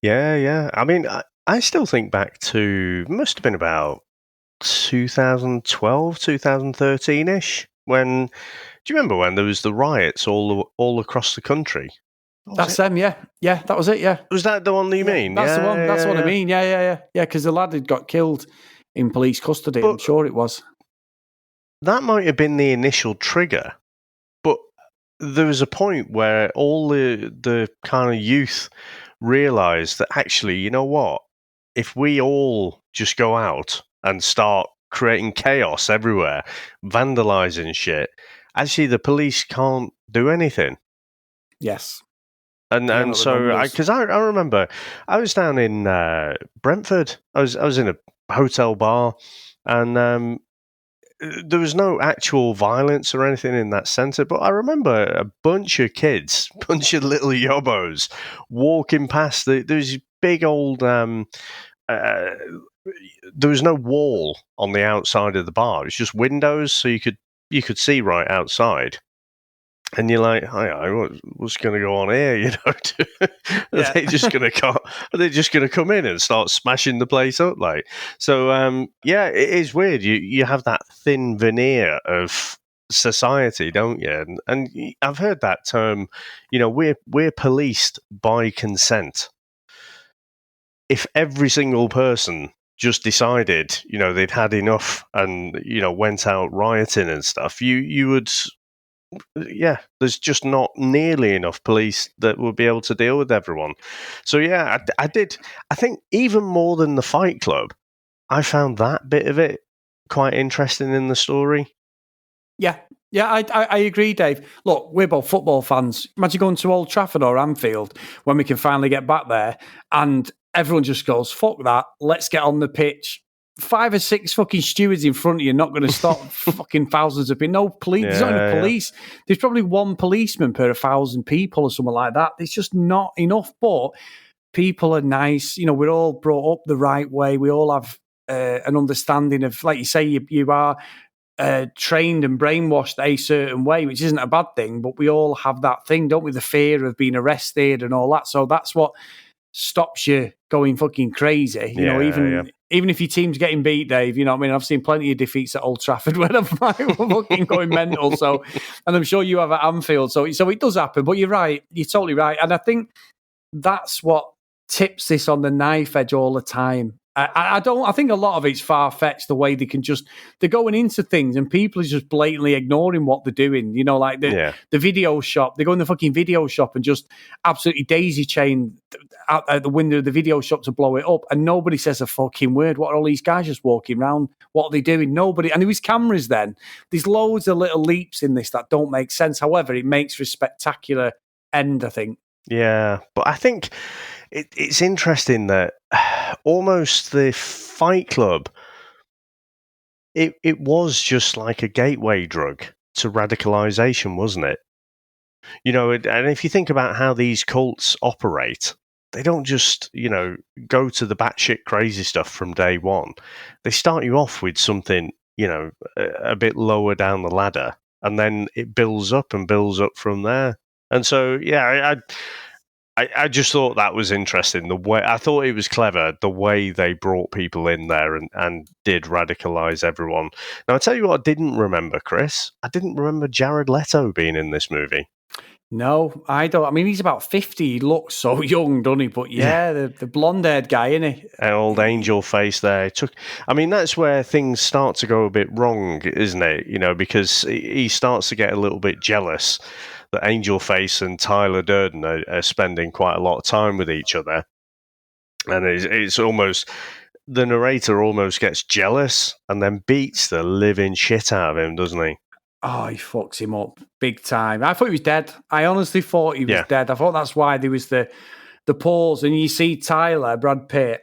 Yeah. I mean, I still think back to, must have been about 2012, 2013-ish. When do you remember when there was the riots all across the country? That's them, yeah. Yeah, that was it, yeah. Was that the one that you mean? That's the one. That's what I yeah. mean. Yeah, because the lad had got killed in police custody. I'm sure it was. That might have been the initial trigger, but there was a point where all the kind of youth realised that actually, you know what? If we all just go out and start creating chaos everywhere, vandalising shit, actually the police can't do anything. Yes. And so, because I remember I was down in Brentford. I was in a hotel bar, and there was no actual violence or anything in that centre. But I remember a bunch of kids, bunch of little yobbos, walking past. There was a big old. There was no wall on the outside of the bar. It was just windows, so you could see right outside. And you're like, hi, what's going to go on here? You know, are they just going to come in and start smashing the place up? Like, so, yeah, it is weird. You have that thin veneer of society, don't you? And I've heard that term. You know, we're policed by consent. If every single person just decided, you know, they'd had enough and, you know, went out rioting and stuff, you would. Yeah, there's just not nearly enough police that would be able to deal with everyone. So yeah, I think even more than the Fight Club, I found that bit of it quite interesting in the story. Yeah, I agree, Dave. Look, we're both football fans. Imagine going to Old Trafford or Anfield when we can finally get back there, and everyone just goes, "Fuck that! Let's get on the pitch." 5 or 6 fucking stewards in front of you not going to stop fucking thousands of people. No police. There's not enough police. There's probably one policeman per 1,000 people or something like that. There's just not enough. But people are nice. You know, we're all brought up the right way. We all have an understanding of, like you say, you are trained and brainwashed a certain way, which isn't a bad thing. But we all have that thing, don't we? The fear of being arrested and all that. So that's what stops you going fucking crazy. You know, even if your team's getting beat, Dave, you know what I mean? I've seen plenty of defeats at Old Trafford where they're fucking going mental. So, and I'm sure you have at Anfield. So it does happen. But you're right. You're totally right. And I think that's what tips this on the knife edge all the time. I think a lot of it's far-fetched, the way they're going into things and people are just blatantly ignoring what they're doing. You know, like the video shop, they go in the fucking video shop and just absolutely daisy chain out the window of the video shop to blow it up, and nobody says a fucking word. What are all these guys just walking around? What are they doing? Nobody. And there was cameras then. There's loads of little leaps in this that don't make sense. However, it makes for a spectacular end, I think. Yeah, but I think it's interesting that almost the Fight Club, it was just like a gateway drug to radicalization, wasn't it? You know, and if you think about how these cults operate, they don't just, you know, go to the batshit crazy stuff from day one. They start you off with something, you know, a bit lower down the ladder, and then it builds up from there. And so, yeah, I just thought that was interesting. The way I thought it was clever, the way they brought people in there and did radicalize everyone. Now, I tell you what I didn't remember, Chris. I didn't remember Jared Leto being in this movie. No, I don't. I mean, he's about 50. He looks so young, doesn't he? But yeah, the blonde-haired guy, isn't he? An old angel face there. I mean, that's where things start to go a bit wrong, isn't it? You know, because he starts to get a little bit jealous that Angel Face and Tyler Durden are spending quite a lot of time with each other. And it's almost, the narrator almost gets jealous and then beats the living shit out of him, doesn't he? Oh, he fucks him up big time. I thought he was dead. I honestly thought he was dead. I thought that's why there was the pause. And you see Tyler, Brad Pitt,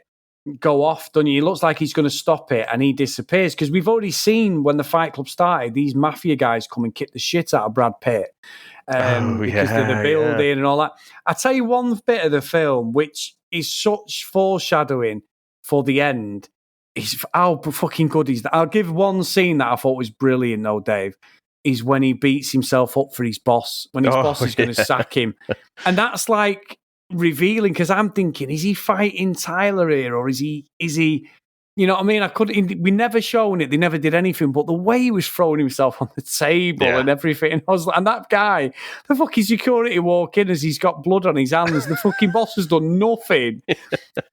go off, don't you? He looks like he's going to stop it and he disappears. Because we've already seen when the Fight Club started, these mafia guys come and kick the shit out of Brad Pitt. Because of the building and all that. I tell you one bit of the film which is such foreshadowing for the end. Is how fucking good is that? I'll give one scene that I thought was brilliant, though, Dave. Is when he beats himself up for his boss, when his boss is going to sack him. And that's like revealing, because I'm thinking, is he fighting Tyler here, or is he You know what I mean? I couldn't. We never shown it. They never did anything. But the way he was throwing himself on the table and everything, and I was like, and that guy, the fucking security walk in as he's got blood on his hands. The fucking boss has done nothing.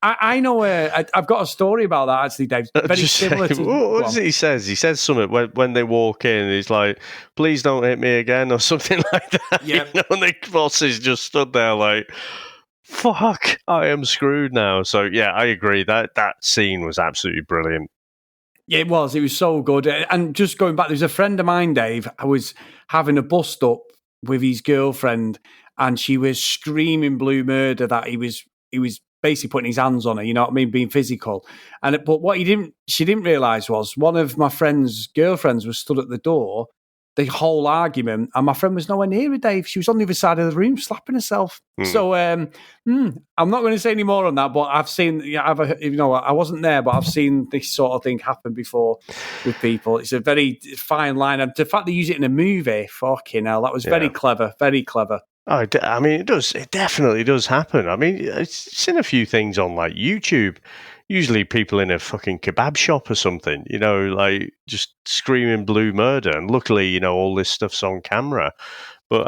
I know. I've got a story about that actually, Dave. Very similar to what is it he says? He says something when they walk in. He's like, "Please don't hit me again," or something like that. Yeah. You know, and the boss is just stood there like, fuck, I am screwed now. So yeah, I agree that scene was absolutely brilliant. Yeah, it was so good. And just going back, there's a friend of mine, Dave, I was having a bust up with his girlfriend, and she was screaming blue murder that he was basically putting his hands on her, you know what I mean, being physical. But what she didn't realise was one of my friend's girlfriends was stood at the door the whole argument, and my friend was nowhere near her, Dave. She was on the other side of the room slapping herself. So I'm not going to say any more on that, but I've seen, I wasn't there, but I've seen this sort of thing happen before with people. It's a very fine line. And the fact they use it in a movie, fucking hell, that was very clever, very clever. Oh, I mean, it does. It definitely does happen. I mean, I've seen a few things on like YouTube. Usually people in a fucking kebab shop or something, you know, like just screaming blue murder. And luckily, you know, all this stuff's on camera. But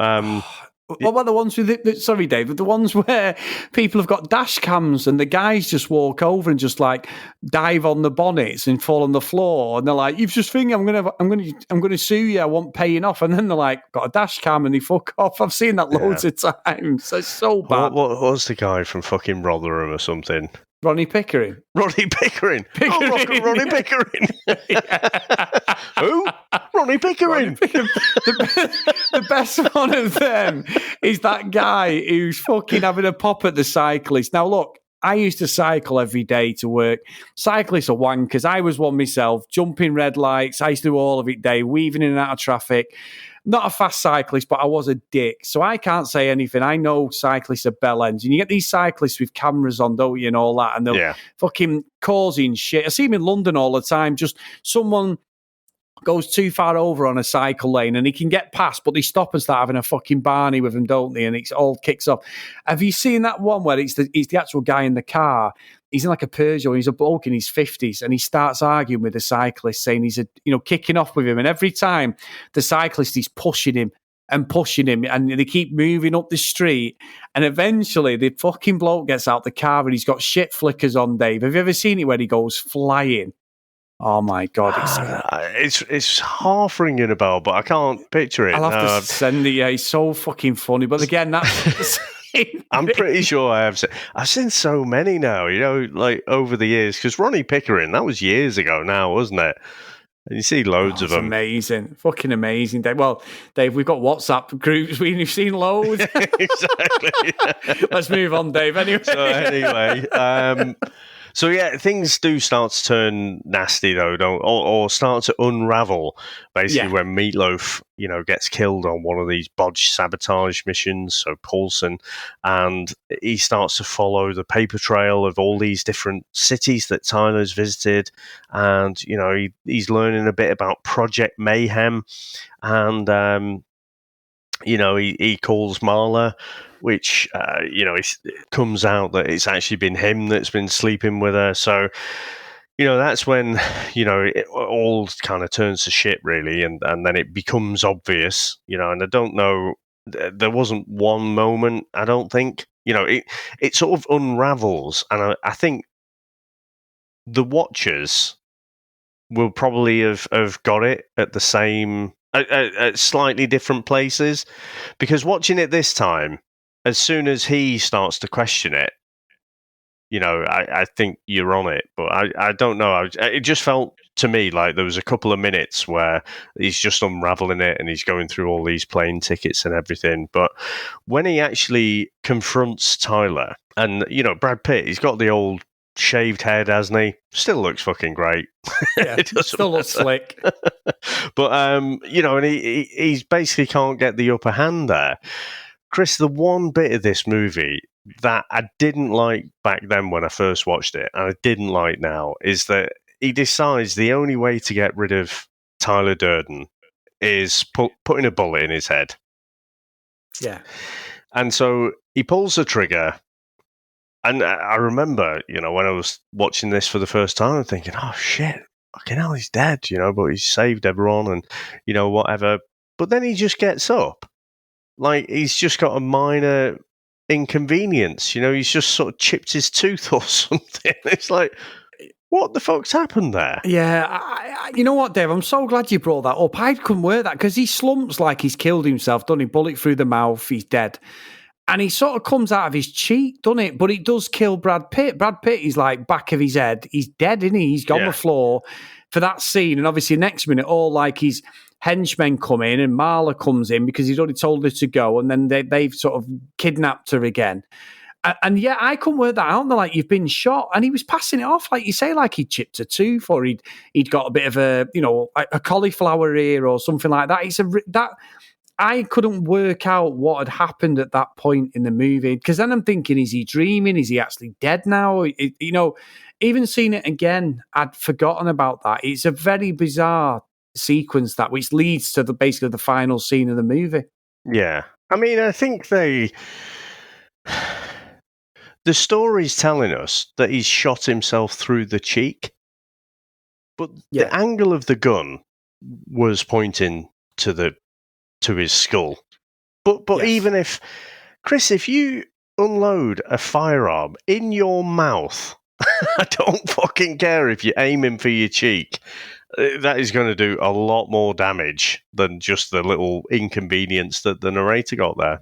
what about the ones with sorry, David, the ones where people have got dash cams and the guys just walk over and just like dive on the bonnets and fall on the floor, and they're like, "You've just thinking I'm gonna sue you. I want paying off." And then they're like, "Got a dash cam," and they fuck off. I've seen that loads of times. It's so bad. What was the guy from fucking Rotherham or something? Ronnie Pickering. Ronnie Pickering. Oh, Ronnie Pickering. Who? Ronnie Pickering. The best one of them is that guy who's fucking having a pop at the cyclist. Now, look, I used to cycle every day to work. Cyclists are wankers. I was one myself, jumping red lights. I used to do all of it day, weaving in and out of traffic. Not a fast cyclist, but I was a dick. So I can't say anything. I know cyclists are bellends. And you get these cyclists with cameras on, don't you, and all that. And they're fucking causing shit. I see them in London all the time. Just someone goes too far over on a cycle lane and he can get past, but they stop and start having a fucking Barney with him, don't they? And it all kicks off. Have you seen that one where it's the actual guy in the car? He's in like a Peugeot, he's a bloke in his 50s, and he starts arguing with the cyclist, saying he's kicking off with him. And every time the cyclist is pushing him, and they keep moving up the street. And eventually the fucking bloke gets out the car and he's got shit flickers on, Dave. Have you ever seen it where he goes flying? Oh my God. It's half ringing a bell, but I can't picture it. I'll have to send it. Yeah, he's so fucking funny. But again, that's... I'm pretty sure I've seen so many now, you know, like over the years, because Ronnie Pickering, that was years ago now, wasn't it? And you see loads of them. Amazing. Fucking amazing, Dave. Well, Dave, we've got WhatsApp groups. We've seen loads. Exactly. Let's move on, Dave. So yeah, things do start to turn nasty though, or start to unravel. Basically, when Meatloaf, you know, gets killed on one of these bodged sabotage missions, so Paulson, and he starts to follow the paper trail of all these different cities that Tyler's visited, and you know, he's learning a bit about Project Mayhem, and you know, he calls Marla, which, you know, it comes out that it's actually been him that's been sleeping with her. So, you know, that's when, you know, it all kind of turns to shit, really. And then it becomes obvious, you know, and I don't know, there wasn't one moment, I don't think, you know, it sort of unravels. And I think the watchers will probably have got it at the same... At slightly different places, because watching it this time, as soon as he starts to question it, you know, I think you're on it, but I don't know. It just felt to me like there was a couple of minutes where he's just unraveling it and he's going through all these plane tickets and everything. But when he actually confronts Tyler, and, you know, Brad Pitt, he's got the old shaved head, hasn't he? Still looks fucking great. Yeah, still looks slick. But you know, and he's basically can't get the upper hand there. Chris, the one bit of this movie that I didn't like back then when I first watched it, and I didn't like now, is that he decides the only way to get rid of Tyler Durden is putting a bullet in his head. Yeah. And so he pulls the trigger, And I remember, when I was watching this for the first time, thinking, oh, shit, fucking hell, he's dead, but he's saved everyone and, whatever. But then he just gets up. Like, he's just got a minor inconvenience. He's just sort of chipped his tooth or something. It's like, what the fuck's happened there? Yeah, you know what, Dave? I'm so glad you brought that up. I couldn't work that because he slumps like he's killed himself, doesn't he? Bullet through the mouth, he's dead. And he sort of comes out of his cheek, doesn't it? But it does kill Brad Pitt. Brad Pitt is like back of his head. He's dead, isn't he? He's on the floor for that scene. And obviously next minute, all like his henchmen come in and Marla comes in because he's already told her to go. And then they've sort of kidnapped her again. And yeah, I couldn't work that out. They're like, you've been shot. And he was passing it off, like you say, like he'd chipped a tooth or he'd got a bit of a cauliflower ear or something like that. I couldn't work out what had happened at that point in the movie. Because then I'm thinking, is he dreaming? Is he actually dead now? Even seeing it again, I'd forgotten about that. It's a very bizarre sequence, that which leads to basically the final scene of the movie. Yeah. I mean, I think the story's telling us that he's shot himself through the cheek, but the angle of the gun was pointing to his skull. But even if, Chris, if you unload a firearm in your mouth, I don't fucking care if you're aiming for your cheek. That is going to do a lot more damage than just the little inconvenience that the narrator got there.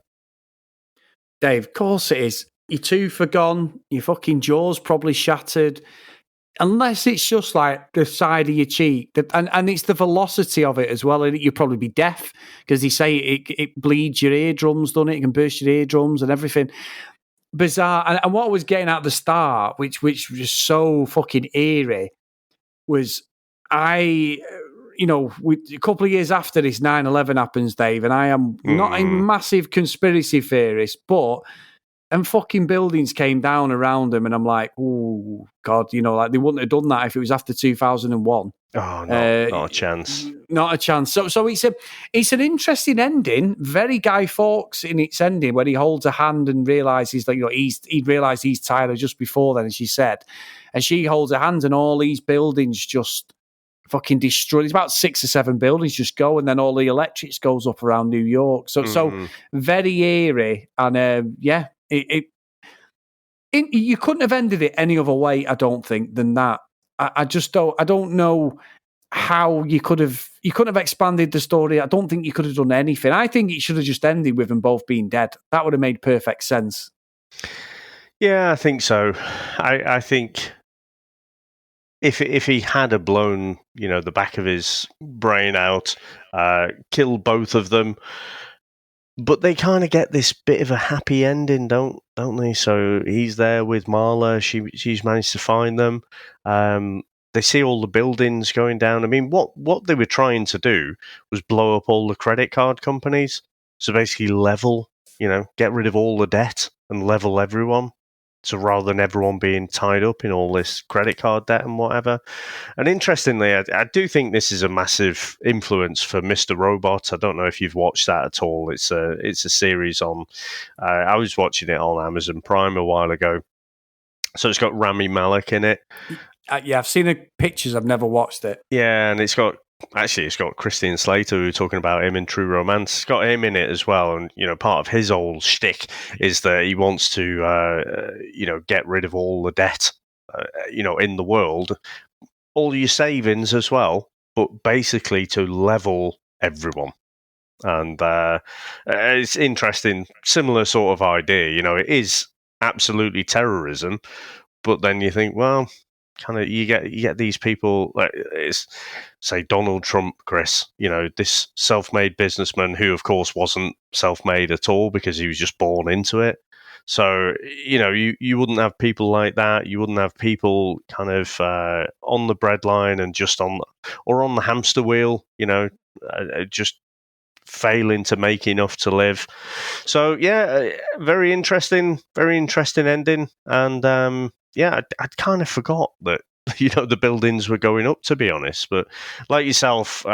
Dave, of course it is. Your tooth are gone, your fucking jaw's probably shattered. Unless it's just like the side of your cheek. And it's the velocity of it as well. And you'll probably be deaf because they say it bleeds your eardrums, doesn't it? It can burst your eardrums and everything. Bizarre. And what I was getting at the start, which was just so fucking eerie, was a couple of years after this 9/11 happens, Dave, and I am not a massive conspiracy theorist, but and fucking buildings came down around them, and I'm like, oh God, like they wouldn't have done that if it was after 2001. Oh, no, not a chance. Not a chance. So it's an interesting ending. Very Guy Fawkes in its ending, when he holds a hand and realizes that he'd realised he's Tyler just before then, as she said, and she holds a hand, and all these buildings just fucking destroyed. It's about 6 or 7 buildings just go, and then all the electrics goes up around New York. So very eerie, and you couldn't have ended it any other way, I don't think, than that. I don't know how you couldn't have expanded the story. I don't think you could have done anything. I think it should have just ended with them both being dead. That would have made perfect sense. Yeah, I think so. I think if he had blown, the back of his brain out, killed both of them, but they kind of get this bit of a happy ending, don't they? So he's there with Marla. She's managed to find them. They see all the buildings going down. I mean, what they were trying to do was blow up all the credit card companies. So basically level, get rid of all the debt and level everyone. So rather than everyone being tied up in all this credit card debt and whatever. And interestingly, I do think this is a massive influence for Mr. Robot. I don't know if you've watched that at all. It's a series on, I was watching it on Amazon Prime a while ago. So it's got Rami Malek in it. Yeah, I've seen the pictures. I've never watched it. Yeah, and it's got Christian Slater, who were talking about him in True Romance. It's got him in it as well. And, part of his old shtick is that he wants to, get rid of all the debt, in the world, all your savings as well, but basically to level everyone. And it's interesting, similar sort of idea. It is absolutely terrorism, but then you think, well, kind of you get these people, like it's, say, Donald Trump, Chris, this self-made businessman who of course wasn't self-made at all because he was just born into it. So you wouldn't have people like that. You wouldn't have people kind of on the breadline and just on the hamster wheel, just failing to make enough to live. So yeah, very interesting ending. And I'd kind of forgot that the buildings were going up, to be honest. But like yourself,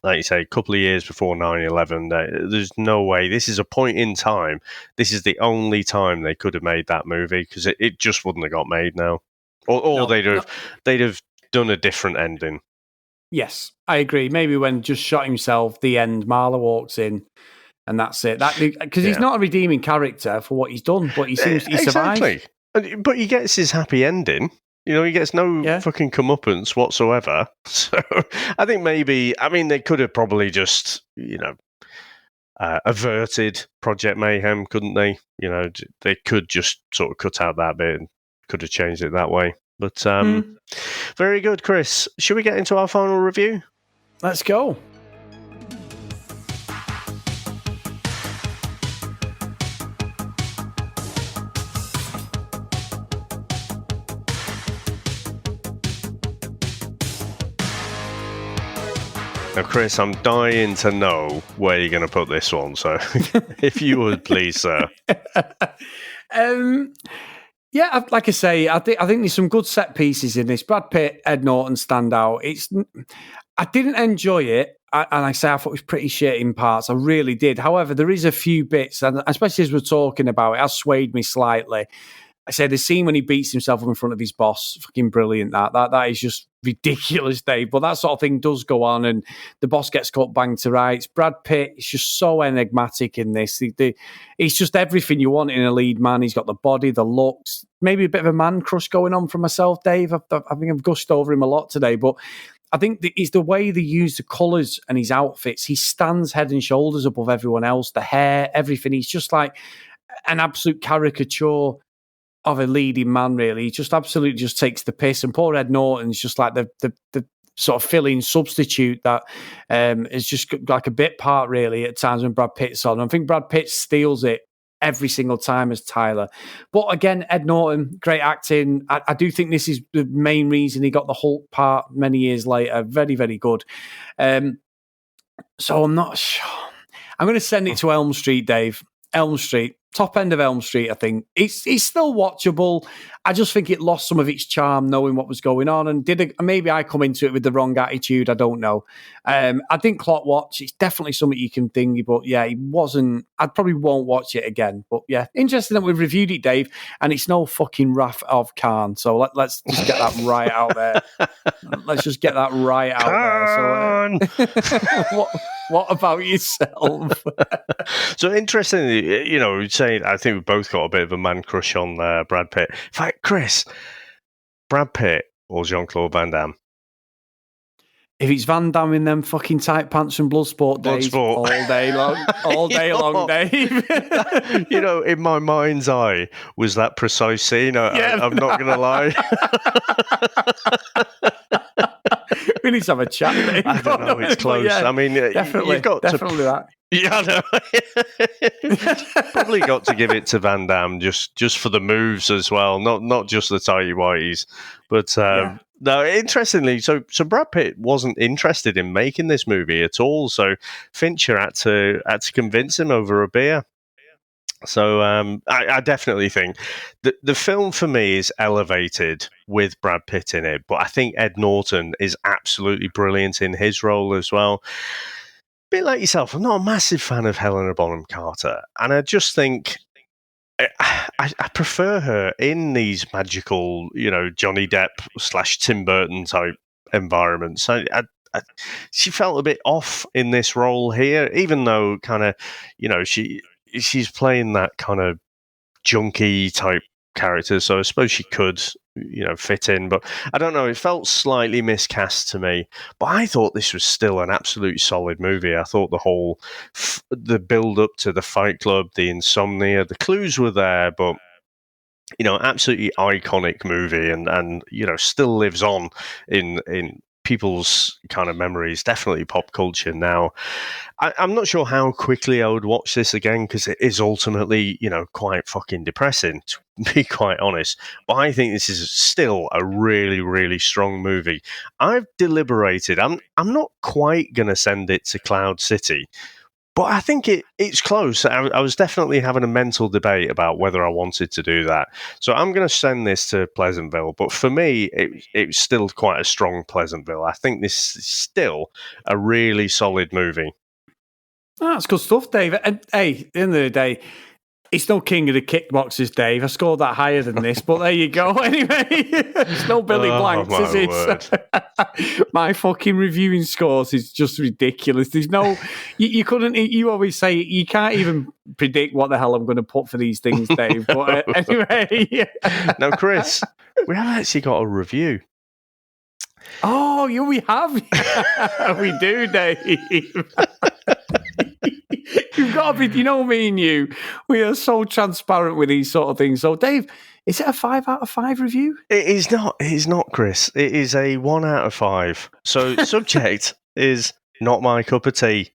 like you say, a couple of years before 9/11. There's no way. This is a point in time. This is the only time they could have made that movie, because it just wouldn't have got made now, or they'd have done a different ending. Yes, I agree. Maybe when just shot himself, the end, Marla walks in, and that's it. Because he's not a redeeming character for what he's done, but he seems he survives. Exactly. But he gets his happy ending. He gets no fucking comeuppance whatsoever. So I think they could have probably just, averted Project Mayhem, couldn't they? They could just sort of cut out that bit and could have changed it that way. But very good, Chris. Should we get into our final review? Let's go. Now, Chris, I'm dying to know where you're going to put this one. So if you would, please, sir. Yeah, like I say, I think there's some good set pieces in this. Brad Pitt, Ed Norton stand out. I didn't enjoy it, and I thought it was pretty shit in parts. I really did. However, there is a few bits, and especially as we're talking about it, has swayed me slightly. I say the scene when he beats himself up in front of his boss, fucking brilliant. That is just ridiculous, Dave. But that sort of thing does go on, and the boss gets cut bang to rights. Brad Pitt is just so enigmatic in this. He's just everything you want in a lead man. He's got the body, the looks, maybe a bit of a man crush going on for myself, Dave. I think I've gushed over him a lot today, but I think it's the way they use the colours and his outfits. He stands head and shoulders above everyone else. The hair, everything. He's just like an absolute caricature of a leading man, really. He just absolutely just takes the piss, and poor Ed Norton's just like the sort of fill-in substitute that is just like a bit part, really, at times when Brad Pitt's on. I think Brad Pitt steals it every single time as Tyler. But again, Ed Norton, great acting. I do think this is the main reason he got the Hulk part many years later. Very, very good. So I'm not sure. I'm going to send it to Elm Street, Dave. Elm Street. Top end of Elm Street, I think. It's still watchable. I just think it lost some of its charm knowing what was going on. And maybe I come into it with the wrong attitude. I don't know. I didn't clock watch. It's definitely something you can thingy, but yeah, it wasn't. I probably won't watch it again. But yeah, interesting that we've reviewed it, Dave, and it's no fucking Wrath of Khan. So let's just get that right out there. Let's just get that right out there. So, what about yourself? So interestingly, saying I think we both got a bit of a man crush on Brad Pitt. In fact, Chris, Brad Pitt or Jean-Claude Van Damme? If it's Van Damme in them fucking tight pants from Bloodsport days, all day long, Dave. In my mind's eye was that precise scene. I'm not going to lie. We need to have a chat, Dave. I don't know, it's close. Yeah, I mean, definitely that. Yeah, I know. Probably got to give it to Van Damme just for the moves as well, not just the tighty whities. But no, interestingly, so Brad Pitt wasn't interested in making this movie at all. So Fincher had to convince him over a beer. So I definitely think the film for me is elevated with Brad Pitt in it, but I think Ed Norton is absolutely brilliant in his role as well. A bit like yourself, I'm not a massive fan of Helena Bonham Carter, and I just think I prefer her in these magical, Johnny Depp / Tim Burton type environments. She felt a bit off in this role here, even though kind of, she's playing that kind of junky type character, so I suppose she could, fit in. But I don't know, it felt slightly miscast to me. But I thought this was still an absolute solid movie. I thought the whole, the build up to the Fight Club, the insomnia, the clues were there, but absolutely iconic movie, and still lives on in people's kind of memories, definitely pop culture now. I'm not sure how quickly I would watch this again, because it is ultimately, quite fucking depressing, to be quite honest. But I think this is still a really, really strong movie. I've deliberated. I'm not quite going to send it to Cloud City, But I think it's close. I was definitely having a mental debate about whether I wanted to do that. So I'm going to send this to Pleasantville. But for me, it's still quite a strong Pleasantville. I think this is still a really solid movie. Oh, that's good stuff, Dave. And hey, at the end of the day, it's no king of the kickboxers, Dave. I scored that higher than this, but there you go. Anyway, it's no Billy Blanks, is it? My fucking reviewing scores is just ridiculous. There's no, you couldn't. You always say you can't even predict what the hell I'm going to put for these things, Dave. But anyway, now, Chris, we have actually got a review. Oh, yeah, we have. We do, Dave. You've got to be, you know me and you, we are so transparent with these sort of things. So, Dave, is it a 5 out of 5 review? It is not. It is not, Chris. It is a 1 out of 5. So, subject is not my cup of tea.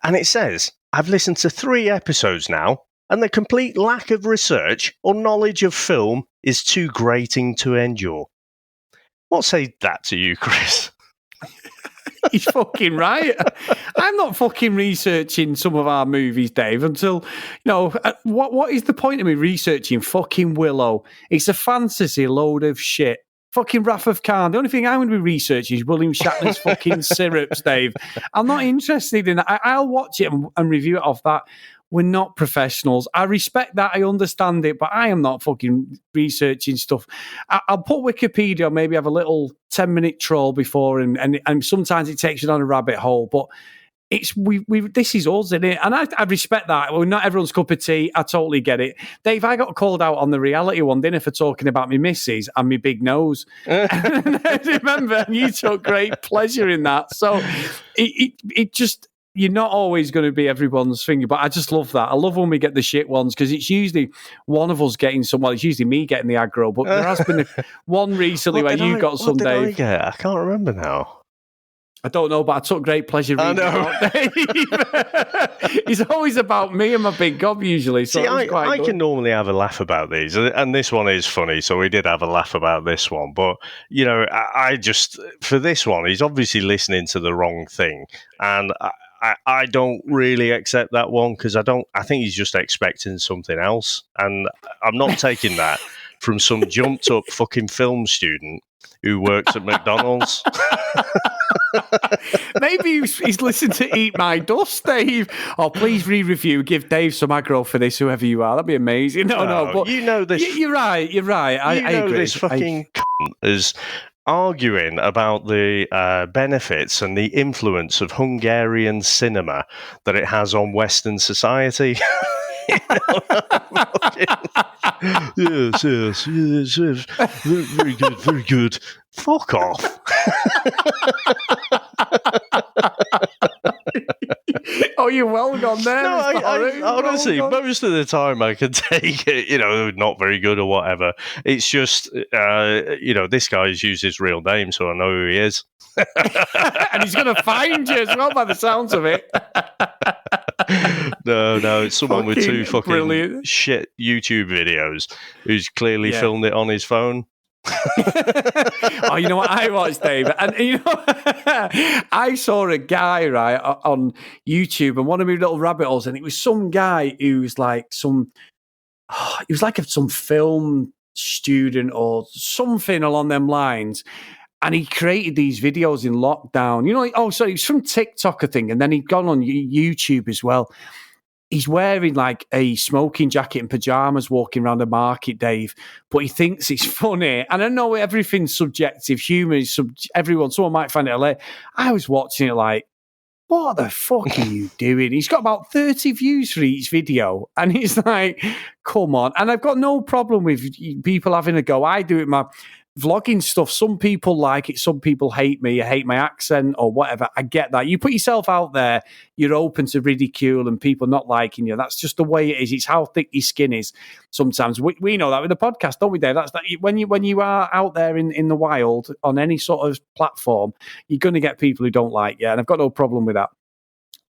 And it says, I've listened to 3 episodes now, and the complete lack of research or knowledge of film is too grating to endure. What say that to you, Chris? He's fucking right. I'm not fucking researching some of our movies, Dave, until, what is the point of me researching fucking Willow? It's a fantasy load of shit. Fucking Wrath of Khan. The only thing I'm going to be researching is William Shatner's fucking syrups, Dave. I'm not interested in that. I'll watch it and review it off that. We're not professionals. I respect that. I understand it, but I am not fucking researching stuff. I'll put Wikipedia, maybe have a little 10-minute troll before, and sometimes it takes you down a rabbit hole, but it's this is us, isn't it? And I respect that. Well, not everyone's cup of tea. I totally get it. Dave, I got called out on the reality one, didn't I, for talking about my missus and my big nose. Remember, and you took great pleasure in that. So it just... You're not always going to be everyone's finger, but I just love that. I love when we get the shit ones because it's usually one of us getting some. Well, it's usually me getting the aggro, but there has been one recently where you got some, Dave. I can't remember now. I don't know, but I took great pleasure reading about Dave. It's always about me and my big gob usually. So see, I can normally have a laugh about these, and this one is funny, so we did have a laugh about this one. But, I just, for this one, he's obviously listening to the wrong thing. And I don't really accept that one because I think he's just expecting something else. And I'm not taking that from some jumped up fucking film student who works at McDonald's. Maybe he's listened to Eat My Dust, Dave. Oh, please re-review. Give Dave some aggro for this, whoever you are. That'd be amazing. No, but you know this. You're right. I agree. This fucking cunt is arguing about the benefits and the influence of Hungarian cinema that it has on Western society. Yes. Very good. Fuck off. Oh, you're well gone there. No, I honestly, most of the time I can take it, not very good or whatever. It's just, this guy's used his real name, so I know who he is. And he's going to find you as well by the sounds of it. No, it's someone with 2 fucking brilliant shit YouTube videos who's clearly filmed it on his phone. Oh, you know what I watched, David? And I saw a guy right on YouTube and one of my little rabbit holes, and it was some guy who was like some film student or something along them lines. And he created these videos in lockdown. It was from TikTok, I think, and then he'd gone on YouTube as well. He's wearing like a smoking jacket and pajamas walking around the market, Dave, but he thinks it's funny. And I know everything's subjective. Humor is someone might find it hilarious. I was watching it like, what the fuck are you doing? He's got about 30 views for each video. And he's like, come on. And I've got no problem with people having a go. I do it my vlogging stuff. Some people like it. Some people hate me. Hate my accent or whatever. I get that. You put yourself out there, you're open to ridicule and people not liking you. That's just the way it is. It's how thick your skin is. Sometimes we know that with the podcast, don't we, Dave? That's that. When you are out there in the wild on any sort of platform, you're going to get people who don't like you. And I've got no problem with that.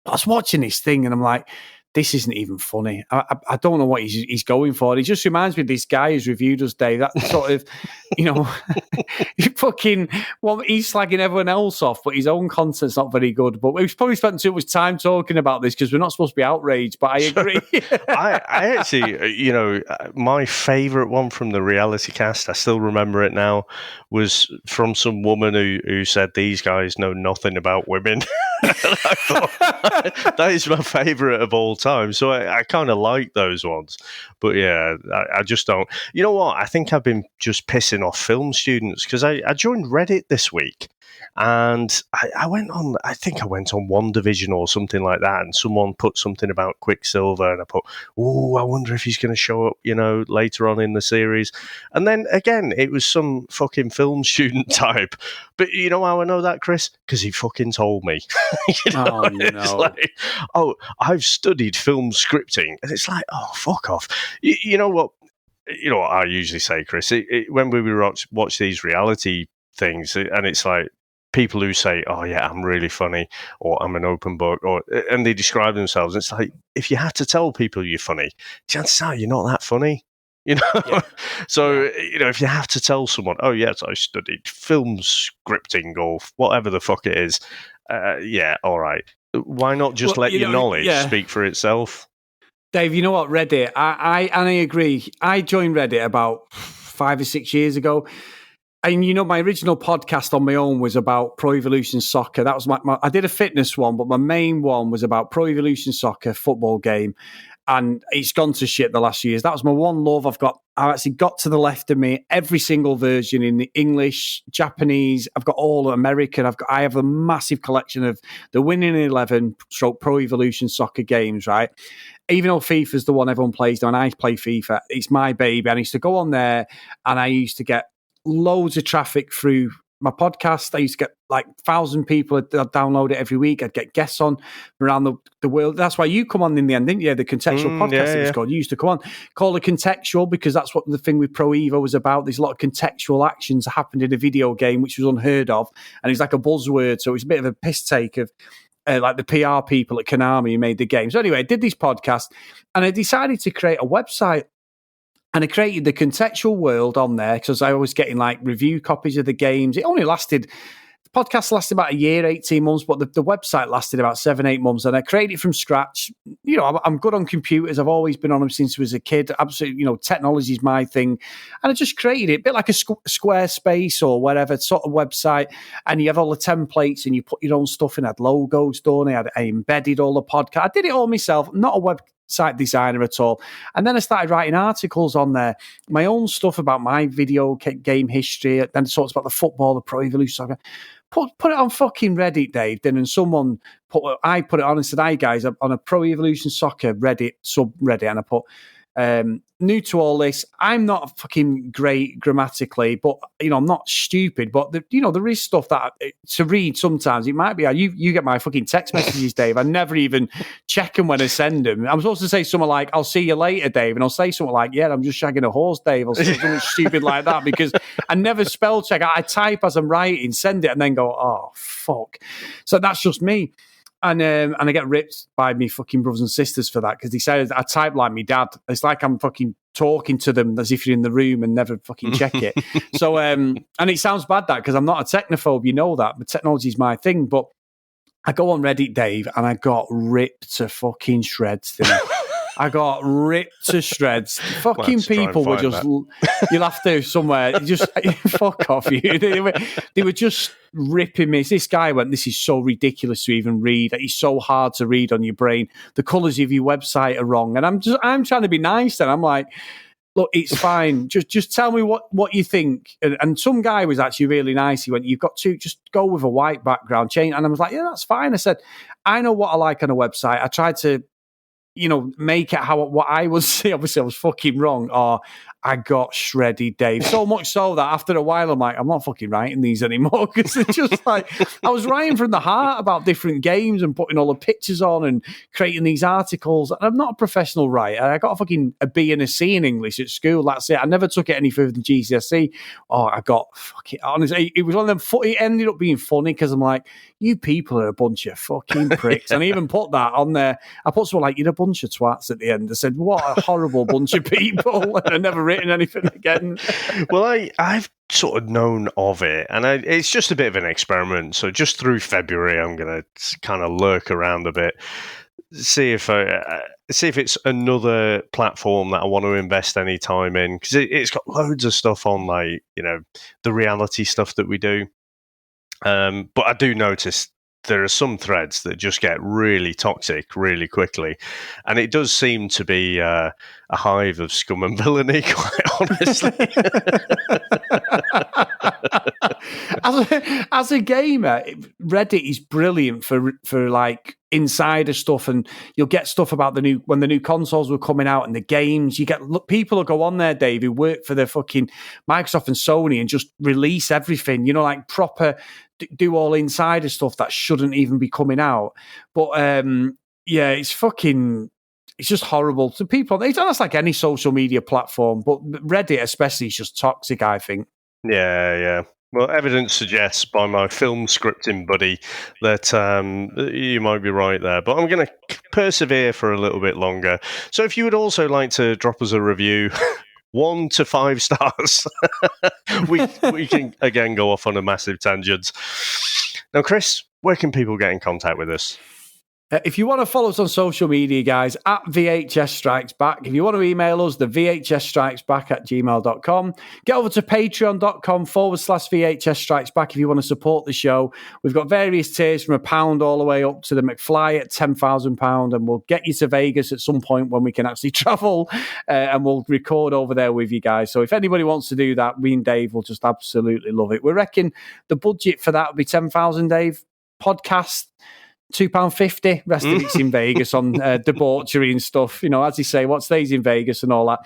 I was watching this thing and I'm like, this isn't even funny. I don't know what he's going for. He just reminds me of this guy who's reviewed us, Dave. That sort of, fucking, well, he's slagging everyone else off, but his own content's not very good. But we've probably spent too much time talking about this because we're not supposed to be outraged, but I agree. I actually, my favourite one from the reality cast, I still remember it now, was from some woman who said these guys know nothing about women. And I thought, that is my favourite of all time. So I kind of like those ones. But yeah, I just don't. You know what? I think I've been just pissing off film students because I joined Reddit this week. And I went on, I think I went on One Division or something like that, and someone put something about Quicksilver, and I put, I wonder if he's going to show up, later on in the series. And then again, it was some fucking film student type. But you know how I know that, Chris? Because he fucking told me. Oh, no. It's like, I've studied film scripting. And it's like, fuck off. You know what? You know what I usually say, Chris? When we watch these reality things, and it's like, people who say, "Oh yeah, I'm really funny," or "I'm an open book," and they describe themselves. It's like, if you have to tell people you're funny, chances are you're not that funny. Yeah. So if you have to tell someone, "Oh yes, I studied film scripting," or whatever the fuck it is, yeah, all right. Why not just let your knowledge speak for itself? Dave, you know what, Reddit? I agree. I joined Reddit about 5 or 6 years ago. And my original podcast on my own was about Pro Evolution Soccer. That was I did a fitness one, but my main one was about Pro Evolution Soccer football game. And it's gone to shit the last years. That was my one love. I've actually got to the left of me every single version in the English, Japanese. I've got all American. I have a massive collection of the Winning 11 Pro Evolution Soccer games, right? Even though FIFA's the one everyone plays, and I play FIFA, it's my baby. I used to go on there, and I used to get loads of traffic through my podcast. I used to get like 1,000 people that download it every week. I'd get guests on around the world. That's why you come on in the end, didn't you? The contextual podcast, it was called. You used to come on, call it contextual, because that's what the thing with Pro Evo was about. There's a lot of contextual actions that happened in a video game, which was unheard of. And it's like a buzzword. So it was a bit of a piss take of like the PR people at Konami who made the game. So anyway, I did this podcast and I decided to create a website. And I created the contextual world on there because I was getting like review copies of the games. It only lasted, the podcast lasted about a year, 18 months, but the website lasted about 7-8 months. And I created it from scratch. I'm good on computers. I've always been on them since I was a kid. Absolutely, technology is my thing. And I just created it a bit like a Squarespace or whatever sort of website. And you have all the templates and you put your own stuff in. I had logos done. I embedded all the podcast. I did it all myself. Not a website designer at all. And then I started writing articles on there, my own stuff about my video game history, then talks about the football, the Pro Evolution Soccer. Put it on fucking Reddit, Dave. Then someone I put it on and said, "Hi guys, I'm on a Pro Evolution Soccer Reddit subreddit," and I put, new to all this. I'm not fucking great grammatically, but I'm not stupid. But there is stuff that to read sometimes. It might be you get my fucking text messages, Dave. I never even check them when I send them. I'm supposed to say something like, "I'll see you later, Dave," and I'll say something like, "Yeah, I'm just shagging a horse, Dave," or something stupid like that because I never spell check. I type as I'm writing, send it, and then go, "Oh fuck." So that's just me. And I get ripped by me fucking brothers and sisters for that because they say I type like me dad. It's like I'm fucking talking to them as if you're in the room and never fucking check it. So and it sounds bad that because I'm not a technophobe, you know that, but technology is my thing. But I go on Reddit, Dave, and I got ripped to fucking shreds. I got ripped to shreds. Fucking people were just, you'll have to somewhere, just fuck off you. They were just ripping me. This guy went, "This is so ridiculous to even read. It's so hard to read on your brain. The colours of your website are wrong." And I'm trying to be nice then. I'm like, "Look, it's fine. Just tell me what you think." And some guy was actually really nice. He went, "You've got to just go with a white background change." And I was like, "Yeah, that's fine." I said, "I know what I like on a website. I tried to make it what I would see." Obviously, I was fucking wrong, or I got shredded, Dave. So much so that after a while, I'm like, I'm not fucking writing these anymore because it's just like I was writing from the heart about different games and putting all the pictures on and creating these articles. And I'm not a professional writer. I got a B and a C in English at school. That's it. I never took it any further than GCSE. Oh, I got fucking honestly. It was one of them. It ended up being funny because I'm like, you people are a bunch of fucking pricks. And I even put that on there. I put something like, "You're a bunch of twats at the end. I said, what a horrible bunch of people. And I've never written anything again. Well, I've sort of known of it, and it's just a bit of an experiment. So just through February, I'm going to kind of lurk around a bit, see if it's another platform that I want to invest any time in, because it's got loads of stuff on, like, you know, the reality stuff that we do. But I do notice there are some threads that just get really toxic really quickly, and it does seem to be a hive of scum and villainy, quite honestly. As a gamer, Reddit is brilliant for like insider stuff, and you'll get stuff about when the new consoles were coming out and the games. You get people will go on there, Dave, who work for the fucking Microsoft and Sony and just release everything, you know, like proper do all insider stuff that shouldn't even be coming out. But yeah, it's just horrible to people. It's like any social media platform, but Reddit especially is just toxic, I think. Yeah. Well, evidence suggests by my film scripting buddy that you might be right there. But I'm going to persevere for a little bit longer. So if you would also like to drop us a review, 1 to 5 stars, we can, again, go off on a massive tangent. Now, Chris, where can people get in contact with us? If you want to follow us on social media, guys, at VHS Strikes Back. If you want to email us, the VHSStrikesBack@gmail.com. Get over to patreon.com/VHS Strikes Back if you want to support the show. We've got various tiers from £1 all the way up to the McFly at £10,000, and we'll get you to Vegas at some point when we can actually travel, and we'll record over there with you guys. So if anybody wants to do that, me and Dave will just absolutely love it. We reckon the budget for that would be $10,000, Dave. Podcast, £2.50. Rest of it's in Vegas on debauchery and stuff. You know, as you say, what stays in Vegas and all that.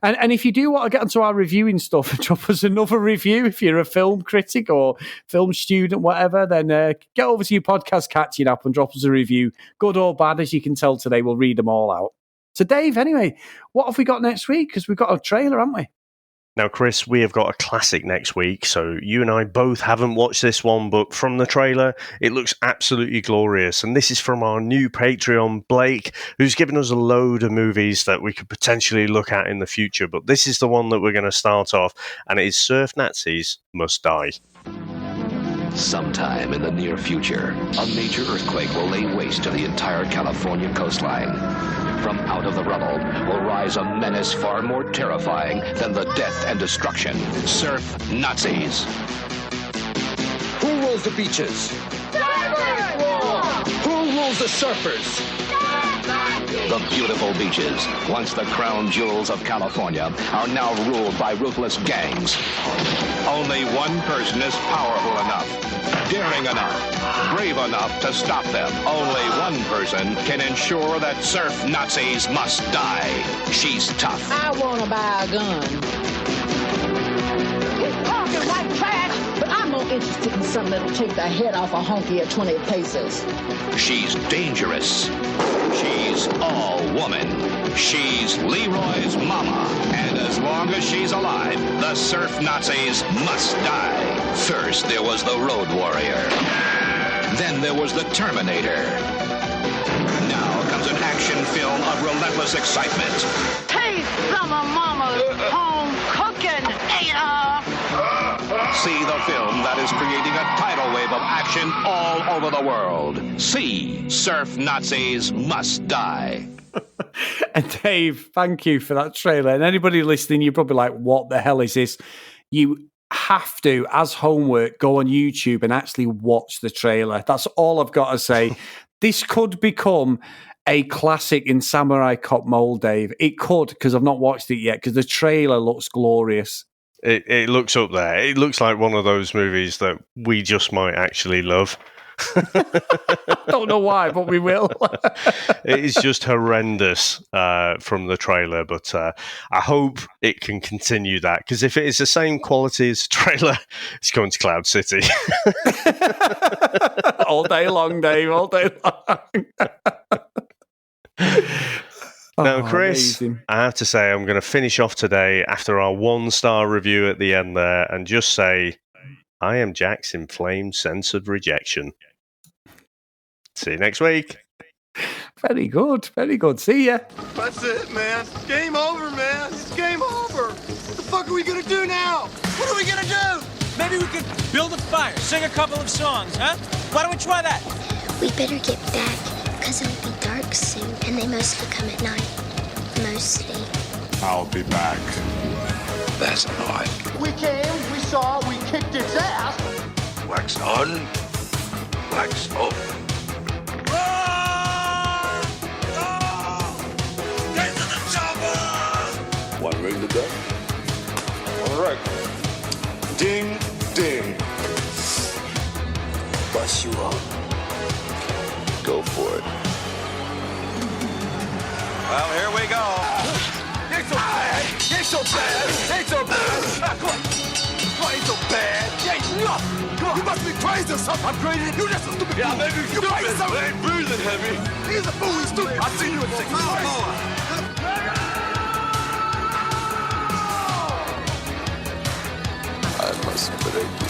And if you do want to get onto our reviewing stuff and drop us another review, if you're a film critic or film student, whatever, then get over to your podcast catching app and drop us a review. Good or bad, as you can tell today, we'll read them all out. So, Dave, anyway, what have we got next week? Because we've got a trailer, haven't we? Now, Chris, we have got a classic next week, so you and I both haven't watched this one, but from the trailer, it looks absolutely glorious. And this is from our new Patreon, Blake, who's given us a load of movies that we could potentially look at in the future. But this is the one that we're going to start off, and it is Surf Nazis Must Die. Sometime in the near future, a major earthquake will lay waste to the entire California coastline. From out of the rubble will rise a menace far more terrifying than the death and destruction. Surf Nazis. Who rules the beaches? Who rules the surfers? The beautiful beaches, once the crown jewels of California, are now ruled by ruthless gangs. Only one person is powerful enough, daring enough, brave enough to stop them. Only one person can ensure that surf Nazis must die. She's tough. I want to buy a gun. He's talking like trash, but I'm more interested in something that'll take the head off a honky at 20 pesos. She's dangerous. She's all woman. She's Leroy's mama. And as long as she's alive, the surf Nazis must die. First, there was the Road Warrior. Then there was the Terminator. Now comes an action film of relentless excitement. Taste some of Mama's home cooking, Ada. See the film that is creating a tidal wave of action all over the world. See Surf Nazis Must Die. And Dave, thank you for that trailer. And anybody listening, you're probably like, what the hell is this? You have to, as homework, go on YouTube and actually watch the trailer. That's all I've got to say. This could become a classic in Samurai Cop mold, Dave. It could, because I've not watched it yet, because the trailer looks glorious. It looks up there. It looks like one of those movies that we just might actually love. Don't know why, but we will. It is just horrendous from the trailer, but I hope it can continue that, because if it is the same quality as the trailer, it's going to Cloud City. All day long, Dave, all day long. Now, Chris, amazing. I have to say I'm going to finish off today after our 1-star review at the end there and just say, I am Jack's inflamed sense of rejection. See you next week. Very good, very good. See ya. That's it, man. Game over, man. It's game over. What the fuck are we gonna do now? What are we gonna do? Maybe we could build a fire, sing a couple of songs, huh? Why don't we try that? We better get back, because it'll be dark soon, and they mostly come at night. Mostly. I'll be back. That's annoying. We came, we saw, we kicked its ass. Wax on, wax off. Get to the chopper! One ring to go. All right. Ding, ding. Bust you up. Go for it. Well, here we go. Ain't so bad. Ain't so bad. Ain't so bad. Come on. Come on, ain't so bad. Ain't nothing. Come on. You must be crazy or something. I'm crazy. You just a stupid fool. Maybe you crazy something. I ain't breathing heavy. He's a fool. He's stupid. I see you in 6 months. I must break you.